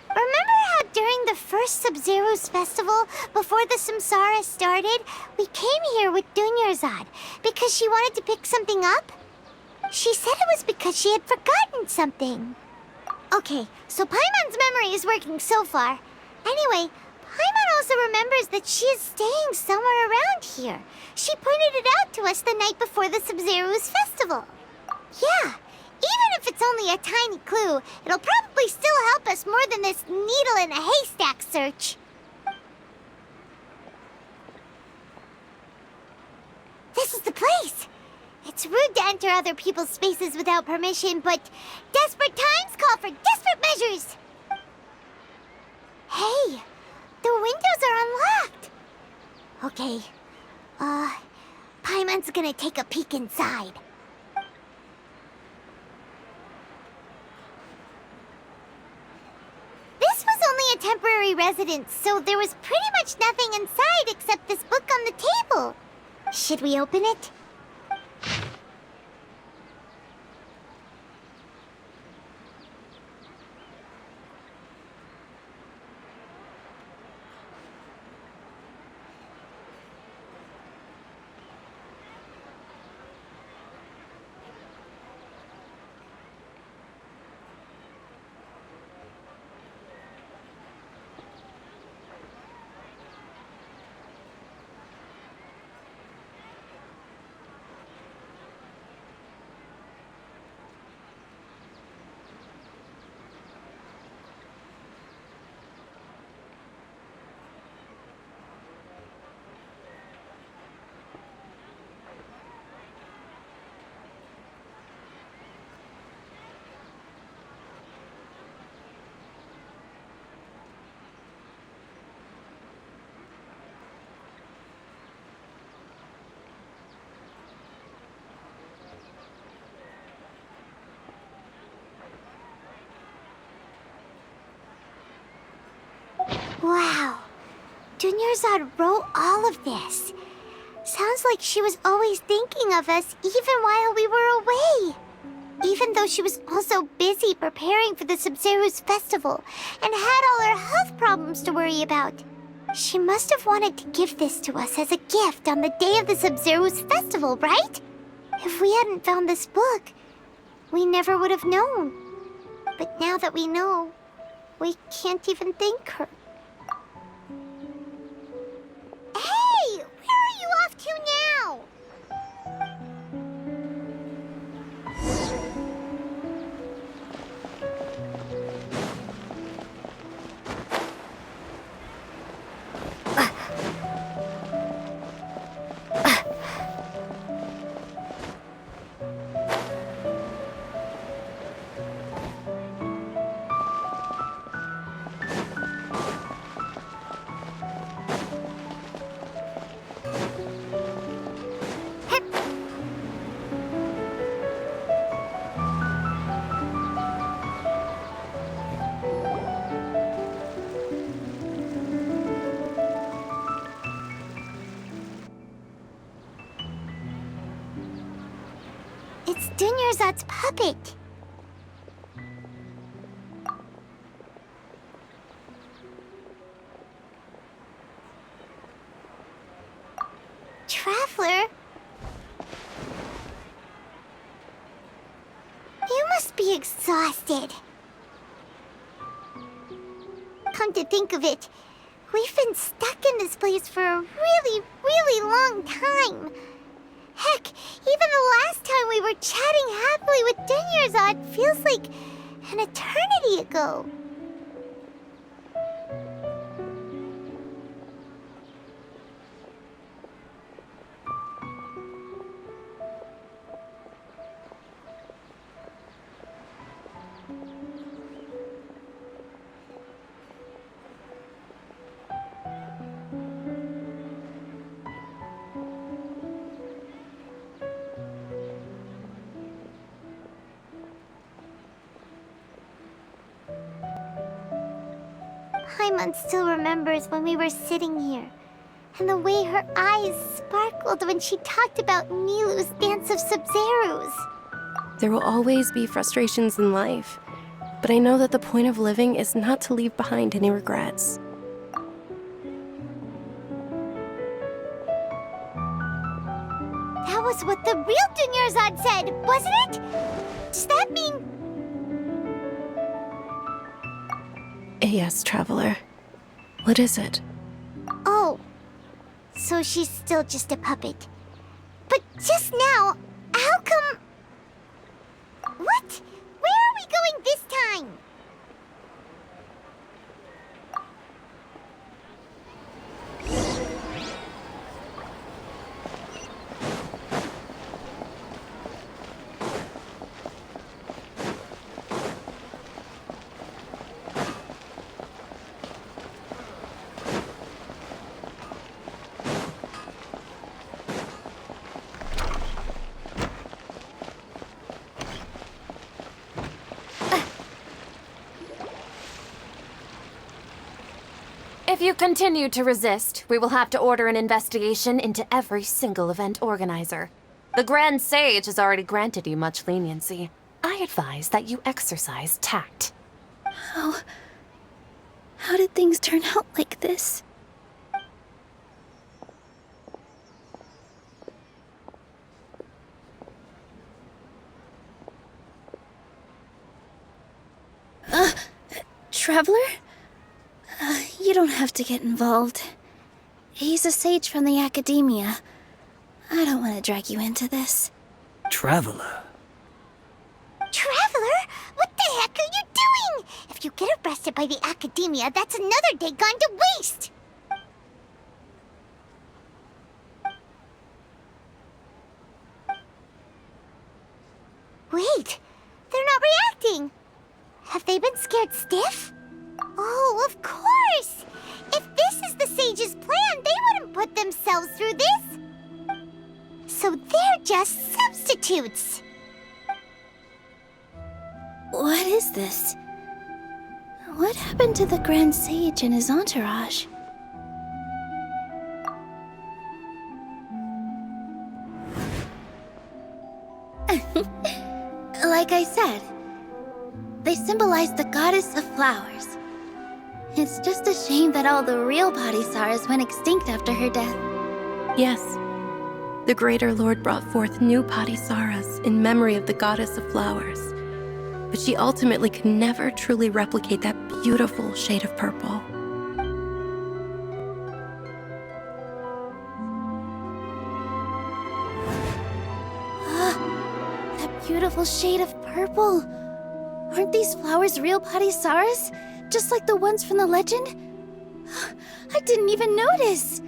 Remember how during the first Sabzeruz festival, before the Samsara started, we came here with Dunyarzad because she wanted to pick something up? She said it was because she had forgotten something. Okay, so Paimon's memory is working so far. Anyway, Paimon also remembers that she is staying somewhere around here. She pointed it out to us the night before the Sabzeruz festival. Yeah, even if it's only a tiny clue, it'll probably still help us more than this needle in a haystack search. This is the place. It's rude to enter other people's spaces without permission, but desperate times call for desperate measures. Hey, the windows are unlocked. Okay, Paimon's gonna take a peek inside. This was only a temporary residence, so there was pretty much nothing inside except this book on the table. Should we open it? Wow, Dunyarzad wrote all of this. Sounds like she was always thinking of us even while we were away. Even though she was also busy preparing for the Sabzeruz festival and had all her health problems to worry about. She must have wanted to give this to us as a gift on the day of the Sabzeruz festival, right? If we hadn't found this book, we never would have known. But now that we know, we can't even thank her. Hey! Where are you off to now? It's Dunyarzad's puppet. Traveler? You must be exhausted. Come to think of it, we've been stuck in this place for a really, really long time. Heck, even the last time we were chatting happily with Dunyarzad feels like an eternity ago. Paimon still remembers when we were sitting here, and the way her eyes sparkled when she talked about Nilu's dance of Sabzeruz. There will always be frustrations in life, but I know that the point of living is not to leave behind any regrets. That was what the real Dunyarzad said, wasn't it? Does that mean... Yes, Traveler. What is it? Oh, so she's still just a puppet. But just now, how come... What? Where are we going this time? If you continue to resist, we will have to order an investigation into every single event organizer. The Grand Sage has already granted you much leniency. I advise that you exercise tact. How did things turn out like this? Traveler? You don't have to get involved. He's a sage from the academia. I don't want to drag you into this. Traveler? Traveler? What the heck are you doing? If you get arrested by the academia, that's another day gone to waste! Wait, they're not reacting. Have they been scared stiff? Oh, of course! If this is the sage's plan, they wouldn't put themselves through this! So they're just substitutes! What is this? What happened to the Grand Sage and his entourage? Like I said, they symbolize the goddess of flowers. It's just a shame that all the real Padisarahs went extinct after her death. Yes. The Greater Lord brought forth new Padisarahs in memory of the goddess of flowers. But she ultimately could never truly replicate that beautiful shade of purple. That beautiful shade of purple. Aren't these flowers real Padisarahs? Just like the ones from the legend? I didn't even notice!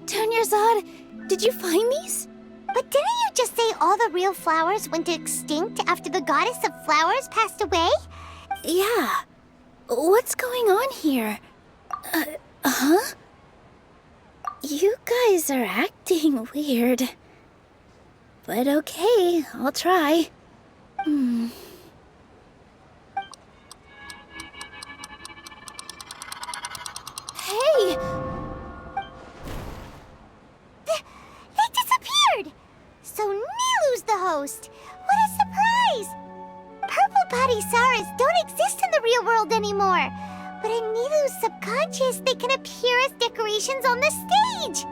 Dunyarzad, did you find these? But didn't you just say all the real flowers went extinct after the goddess of flowers passed away? Yeah. What's going on here? Huh? You guys are acting weird. But okay, I'll try. Hey! They disappeared! So Nilu's the host! What a surprise! Purple Padisarahs don't exist in the real world anymore! But in Nilu's subconscious, they can appear as decorations on the stage!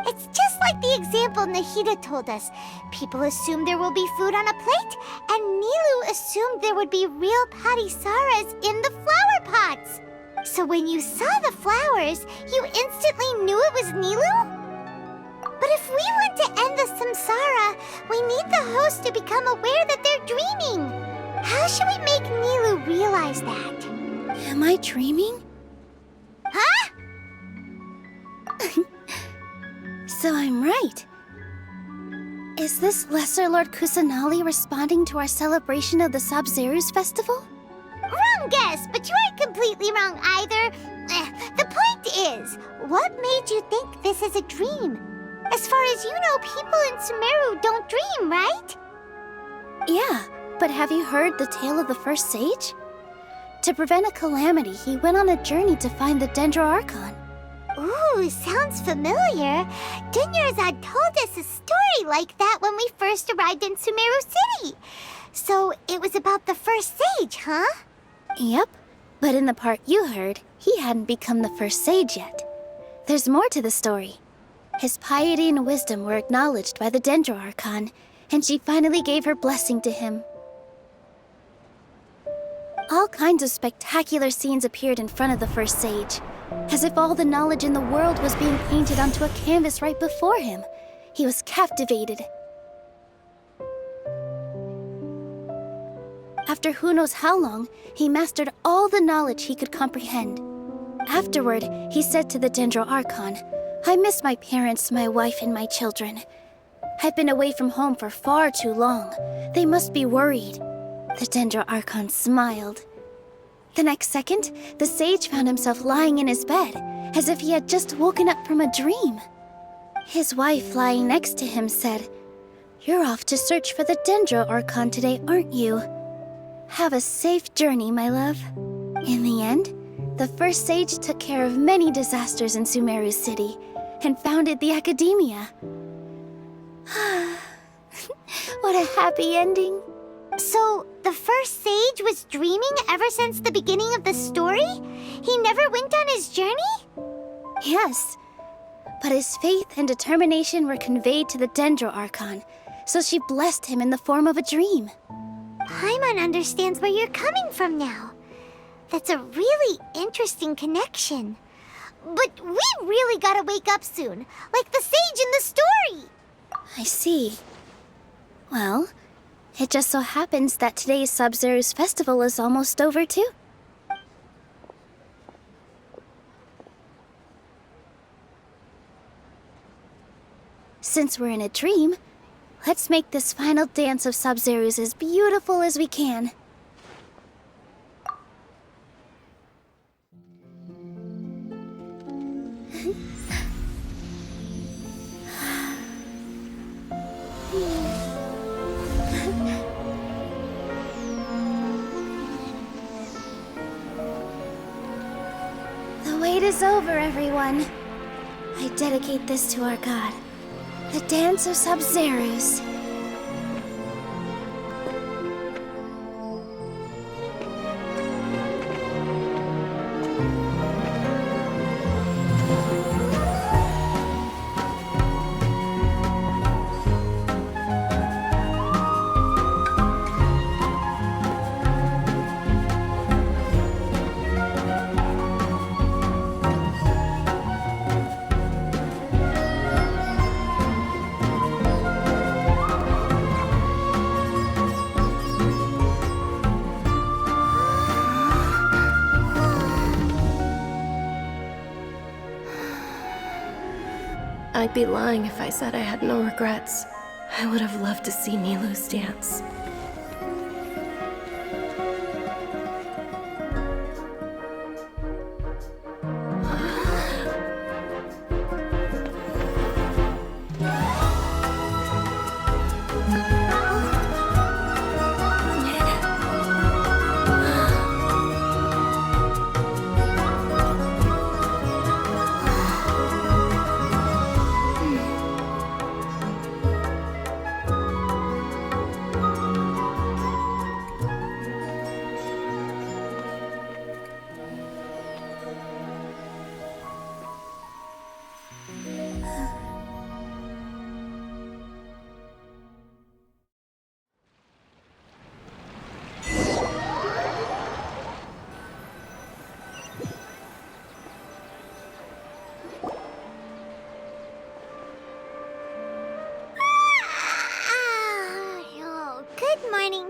It's just like the example Nahida told us. People assumed there will be food on a plate, and Nilu assumed there would be real Padisarahs in the flower pots! So when you saw the flowers, you instantly knew it was Nilu? But if we want to end the samsara, we need the host to become aware that they're dreaming. How should we make Nilu realize that? Am I dreaming? Huh? So I'm right. Is this Lesser Lord Kusanali responding to our celebration of the Sabzeruz festival? Wrong guess, but you aren't completely wrong either. The point is, what made you think this is a dream? As far as you know, people in Sumeru don't dream, right? Yeah, but have you heard the tale of the first sage? To prevent a calamity, he went on a journey to find the Dendro Archon. Ooh, sounds familiar. Dunyarzad told us a story like that when we first arrived in Sumeru City. So it was about the first sage, huh? Yep, but in the part you heard, he hadn't become the first sage yet. There's more to the story. His piety and wisdom were acknowledged by the Dendro Archon, and she finally gave her blessing to him. All kinds of spectacular scenes appeared in front of the first sage, as if all the knowledge in the world was being painted onto a canvas right before him. He was captivated. After who knows how long, he mastered all the knowledge he could comprehend. Afterward, he said to the Dendro Archon, "I miss my parents, my wife, and my children. I've been away from home for far too long. They must be worried." The Dendro Archon smiled. The next second, the sage found himself lying in his bed, as if he had just woken up from a dream. His wife, lying next to him, said, "You're off to search for the Dendro Archon today, aren't you? Have a safe journey, my love." In the end, the first sage took care of many disasters in Sumeru City and founded the Academia. What a happy ending. So, the first sage was dreaming ever since the beginning of the story? He never went on his journey? Yes, but his faith and determination were conveyed to the Dendro Archon, so she blessed him in the form of a dream. Paimon understands where you're coming from now. That's a really interesting connection. But we really gotta wake up soon, like the sage in the story. I see. Well, it just so happens that today's Sabzeruz festival is almost over too. Since we're in a dream, let's make this final dance of Sabzeruz as beautiful as we can. The wait is over, everyone. I dedicate this to our god, the dance of Sabzeruz. I'd be lying if I said I had no regrets. I would have loved to see Nilou's dance.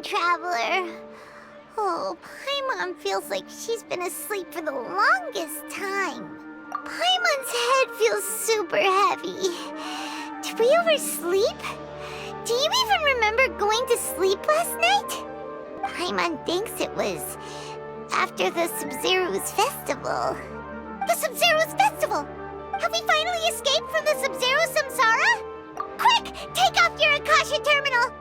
Traveler. Oh, Paimon feels like she's been asleep for the longest time. Paimon's head feels super heavy. Did we oversleep? Do you even remember going to sleep last night? Paimon thinks it was after the Sabzeruz festival. The Sabzeruz festival! Have we finally escaped from the Sabzeruz samsara? Quick! Take off your Akasha terminal!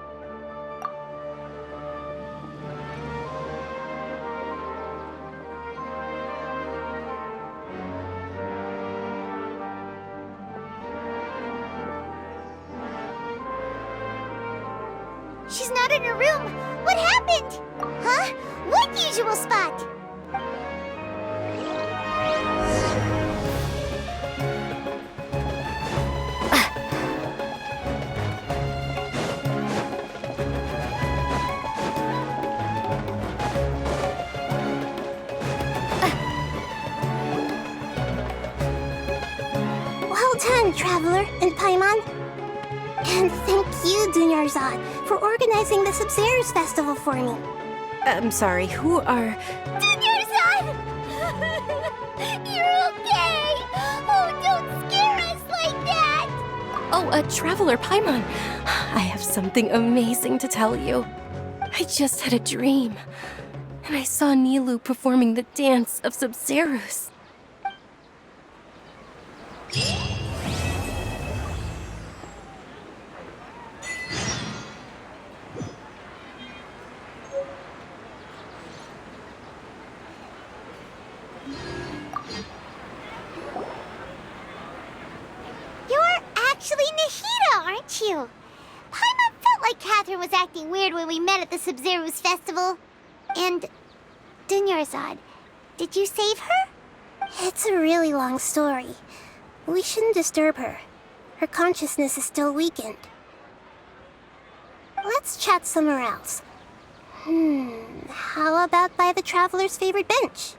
she's not in her room. What happened? Huh? What usual spot? Well done, Traveler and Paimon. And thank you, Dunyarzad, for organizing the Sabzeruz festival for me. I'm sorry, who are... Dunyarzad! You're okay! Oh, don't scare us like that! Oh, Traveler Paimon. I have something amazing to tell you. I just had a dream, and I saw Nilou performing the dance of Sabzeruz. Actually Nahida, aren't you? Paimon felt like Catherine was acting weird when we met at the Sabzeruz festival. And Dunyarzad, did you save her? It's a really long story. We shouldn't disturb her. Her consciousness is still weakened. Let's chat somewhere else. How about by the Traveler's favorite bench?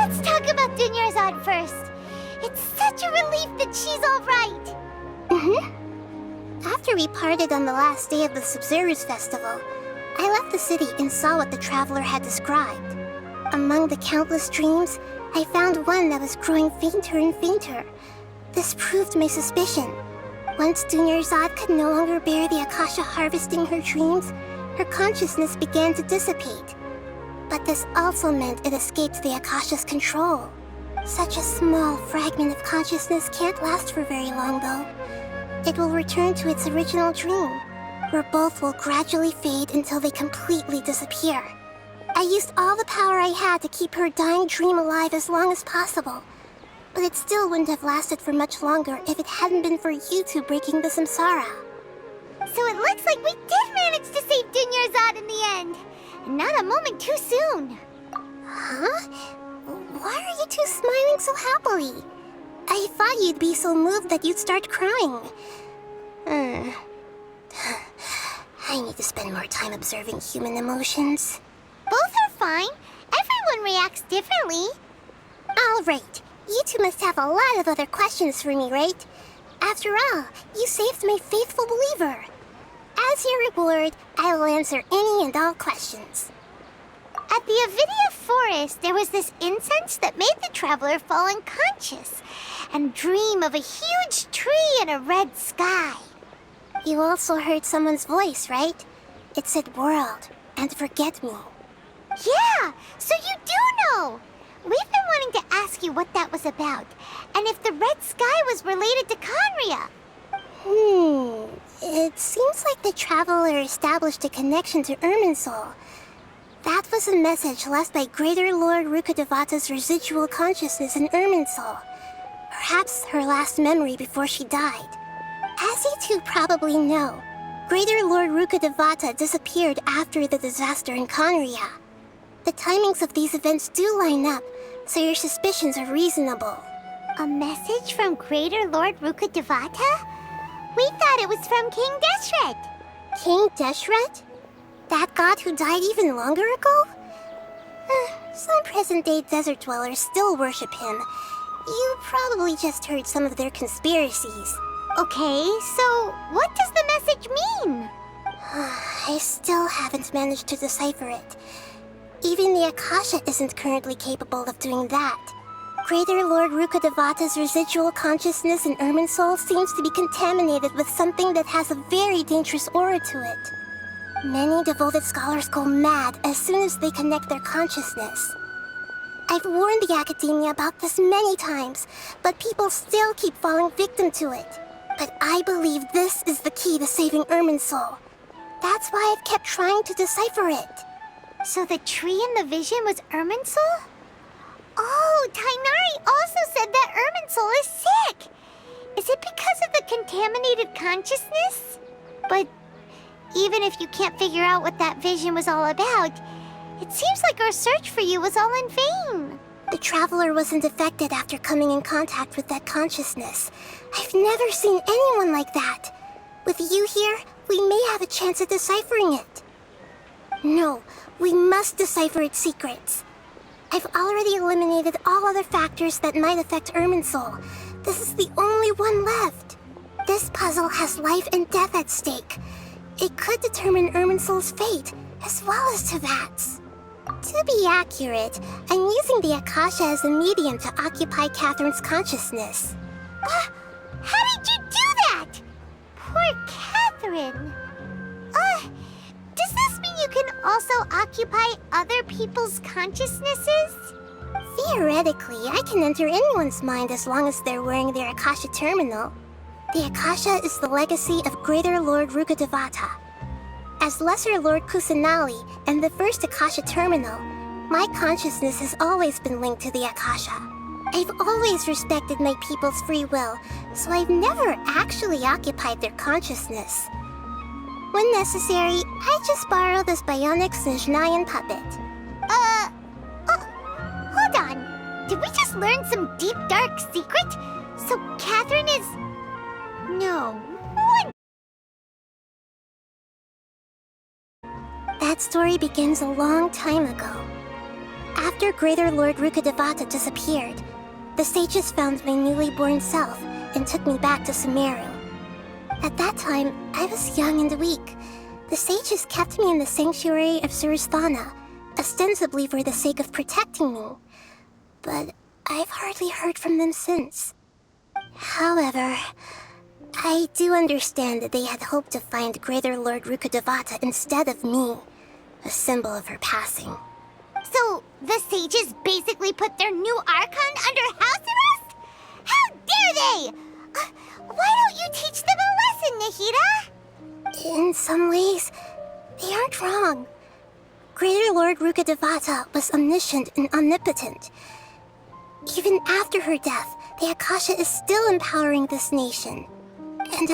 Let's talk about Dunyarzad first. It's such a relief that she's all right. After we parted on the last day of the Sabzeruz festival, I left the city and saw what the Traveler had described. Among the countless dreams, I found one that was growing fainter and fainter. This proved my suspicion. Once Dunyarzad could no longer bear the Akasha harvesting her dreams, her consciousness began to dissipate. But this also meant it escaped the Akasha's control. Such a small fragment of consciousness can't last for very long, though. It will return to its original dream, where both will gradually fade until they completely disappear. I used all the power I had to keep her dying dream alive as long as possible, but it still wouldn't have lasted for much longer if it hadn't been for you two breaking the samsara. So it looks like we did manage to save Dunyarzad in the end. And not a moment too soon. Huh? Why are you two smiling so happily? I thought you'd be so moved that you'd start crying. I need to spend more time observing human emotions. Both are fine. Everyone reacts differently. All right. You two must have a lot of other questions for me, right? After all, you saved my faithful believer. As your reward, I will answer any and all questions. At the Avidia forest, there was this incense that made the Traveler fall unconscious and dream of a huge tree and a red sky. You also heard someone's voice, right? It said world and forget me. Yeah, so you do know. We've been wanting to ask you what that was about, and if the red sky was related to Conria. It seems like the Traveler established a connection to Irminsul. That was a message left by Greater Lord Rukkhadevata's residual consciousness in Irminsul. Perhaps her last memory before she died. As you two probably know, Greater Lord Rukkhadevata disappeared after the disaster in Conria. The timings of these events do line up, so your suspicions are reasonable. A message from Greater Lord Rukkhadevata? We thought it was from King Deshret. King Deshret? That god who died even longer ago? Some present-day desert dwellers still worship him. You probably just heard some of their conspiracies. Okay, so what does the message mean? I still haven't managed to decipher it. Even the Akasha isn't currently capable of doing that. Greater Lord Rukkhadevata's residual consciousness in Irminsul seems to be contaminated with something that has a very dangerous aura to it. Many devoted scholars go mad as soon as they connect their consciousness. I've warned the Academia about this many times, but people still keep falling victim to it. But I believe this is the key to saving Irminsul. That's why I've kept trying to decipher it. So the tree in the vision was Irminsul? Oh, Tainari also said that Irminsul is sick! Is it because of the contaminated consciousness? But even if you can't figure out what that vision was all about, it seems like our search for you was all in vain. The Traveler wasn't affected after coming in contact with that consciousness. I've never seen anyone like that. With you here, we may have a chance at deciphering it. No, we must decipher its secrets. I've already eliminated all other factors that might affect Irminsul. This is the only one left. This puzzle has life and death at stake. It could determine Irminsul's fate, as well as Tevat's. To be accurate, I'm using the Akasha as a medium to occupy Catherine's consciousness. How did you do that? Poor Catherine. Does this mean you can also occupy other people's consciousnesses? Theoretically, I can enter anyone's mind as long as they're wearing their Akasha terminal. The Akasha is the legacy of Greater Lord Rukkhadevata. As Lesser Lord Kusanali and the first Akasha terminal, my consciousness has always been linked to the Akasha. I've always respected my people's free will, so I've never actually occupied their consciousness. When necessary, I just borrow this bionic Snezhnayan puppet. Hold on. Did we just learn some deep, dark secret? So Catherine is... No. What? That story begins a long time ago. After Greater Lord Rukkhadevata disappeared, the sages found my newly born self and took me back to Sumeru. At that time, I was young and weak. The sages kept me in the sanctuary of Surasthana, ostensibly for the sake of protecting me. But I've hardly heard from them since. However, I do understand that they had hoped to find Greater Lord Rukkhadevata instead of me, a symbol of her passing. So, the sages basically put their new Archon under house arrest? How dare they! Why don't you teach them a lesson, Nahida? In some ways, they aren't wrong. Greater Lord Rukkhadevata was omniscient and omnipotent. Even after her death, the Akasha is still empowering this nation. And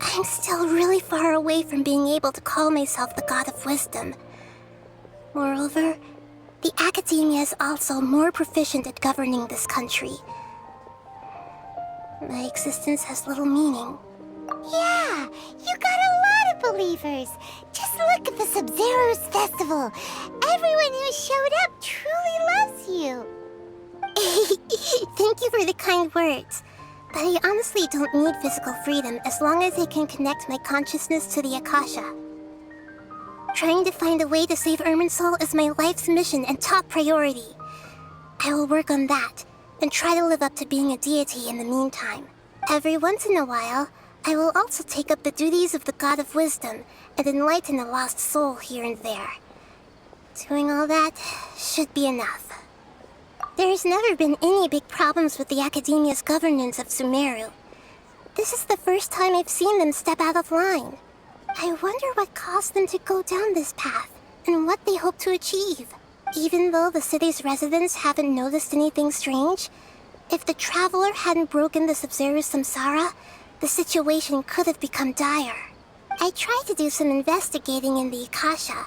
I'm still really far away from being able to call myself the God of Wisdom. Moreover, the Academia is also more proficient at governing this country. My existence has little meaning. Yeah, you got a lot of believers. Just look at the Sabzeruz festival. Everyone who showed up truly loves you. Thank you for the kind words. But I honestly don't need physical freedom as long as I can connect my consciousness to the Akasha. Trying to find a way to save Irminsul is my life's mission and top priority. I will work on that, and try to live up to being a deity in the meantime. Every once in a while, I will also take up the duties of the God of Wisdom and enlighten a lost soul here and there. Doing all that should be enough. There's never been any big problems with the Academia's governance of Sumeru. This is the first time I've seen them step out of line. I wonder what caused them to go down this path, and what they hope to achieve. Even though the city's residents haven't noticed anything strange, if the Traveler hadn't broken the Sabzeruz samsara, the situation could have become dire. I tried to do some investigating in the Akasha,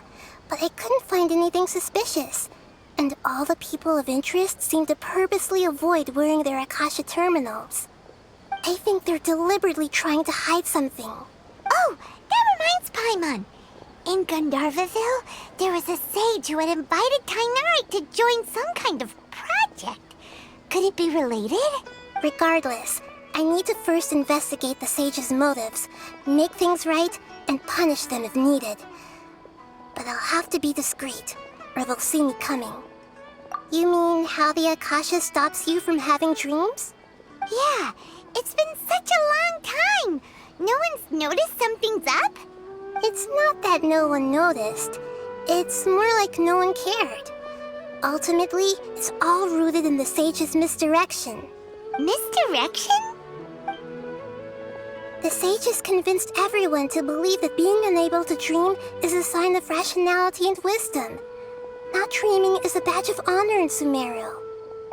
but I couldn't find anything suspicious. And all the people of interest seem to purposely avoid wearing their Akasha terminals. I think they're deliberately trying to hide something. Oh, that reminds Paimon. In Gandharvaville, there was a sage who had invited Tainari to join some kind of project. Could it be related? Regardless, I need to first investigate the sage's motives, make things right, and punish them if needed. But I'll have to be discreet, or they'll see me coming. You mean how the Akasha stops you from having dreams? Yeah, it's been such a long time. No one's noticed something's up? It's not that no one noticed. It's more like no one cared. Ultimately, it's all rooted in the sage's misdirection. Misdirection? The sage has convinced everyone to believe that being unable to dream is a sign of rationality and wisdom. Not dreaming is a badge of honor in Sumeru,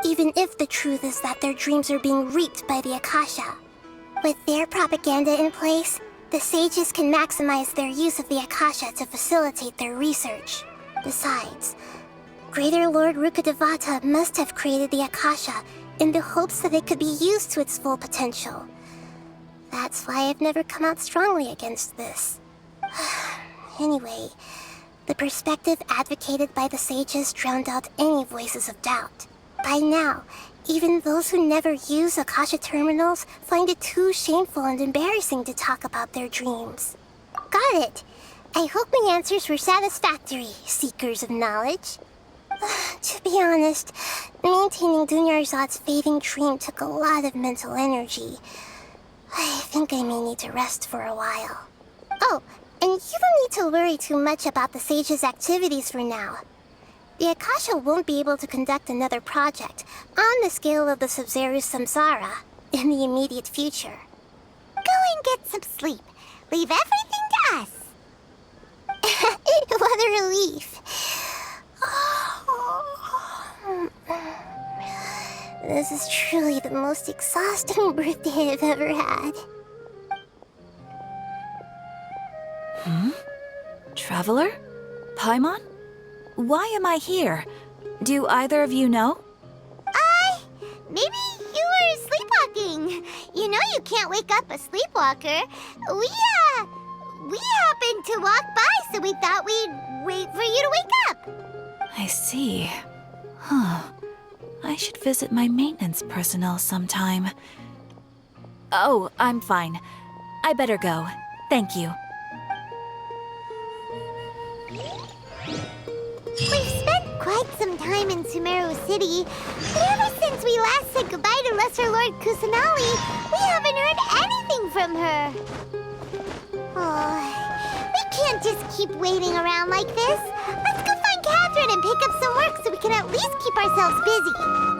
even if the truth is that their dreams are being reaped by the Akasha. With their propaganda in place, the sages can maximize their use of the Akasha to facilitate their research. Besides, Greater Lord Rukkhadevata must have created the Akasha in the hopes that it could be used to its full potential. That's why I've never come out strongly against this. Anyway, the perspective advocated by the sages drowned out any voices of doubt. By now, even those who never use Akasha terminals find it too shameful and embarrassing to talk about their dreams. Got it. I hope my answers were satisfactory, seekers of knowledge. To be honest, maintaining Dunyarzad's fading dream took a lot of mental energy. I think I may need to rest for a while. Oh, and you don't need to worry too much about the sage's activities for now. The Akasha won't be able to conduct another project on the scale of the Sabzeruz Samsara in the immediate future. Go and get some sleep. Leave everything to us. What a relief. This is truly the most exhausting birthday I've ever had. Traveler? Paimon? Why am I here? Do either of you know? Maybe you were sleepwalking. You know you can't wake up a sleepwalker. We happened to walk by, so we thought we'd wait for you to wake up. I see. I should visit my maintenance personnel sometime. Oh, I'm fine. I better go. Thank you. We've spent quite some time in Sumeru City, but ever since we last said goodbye to Lesser Lord Kusanali, we haven't heard anything from her. Oh, we can't just keep waiting around like this. Let's go find Catherine and pick up some work so we can at least keep ourselves busy.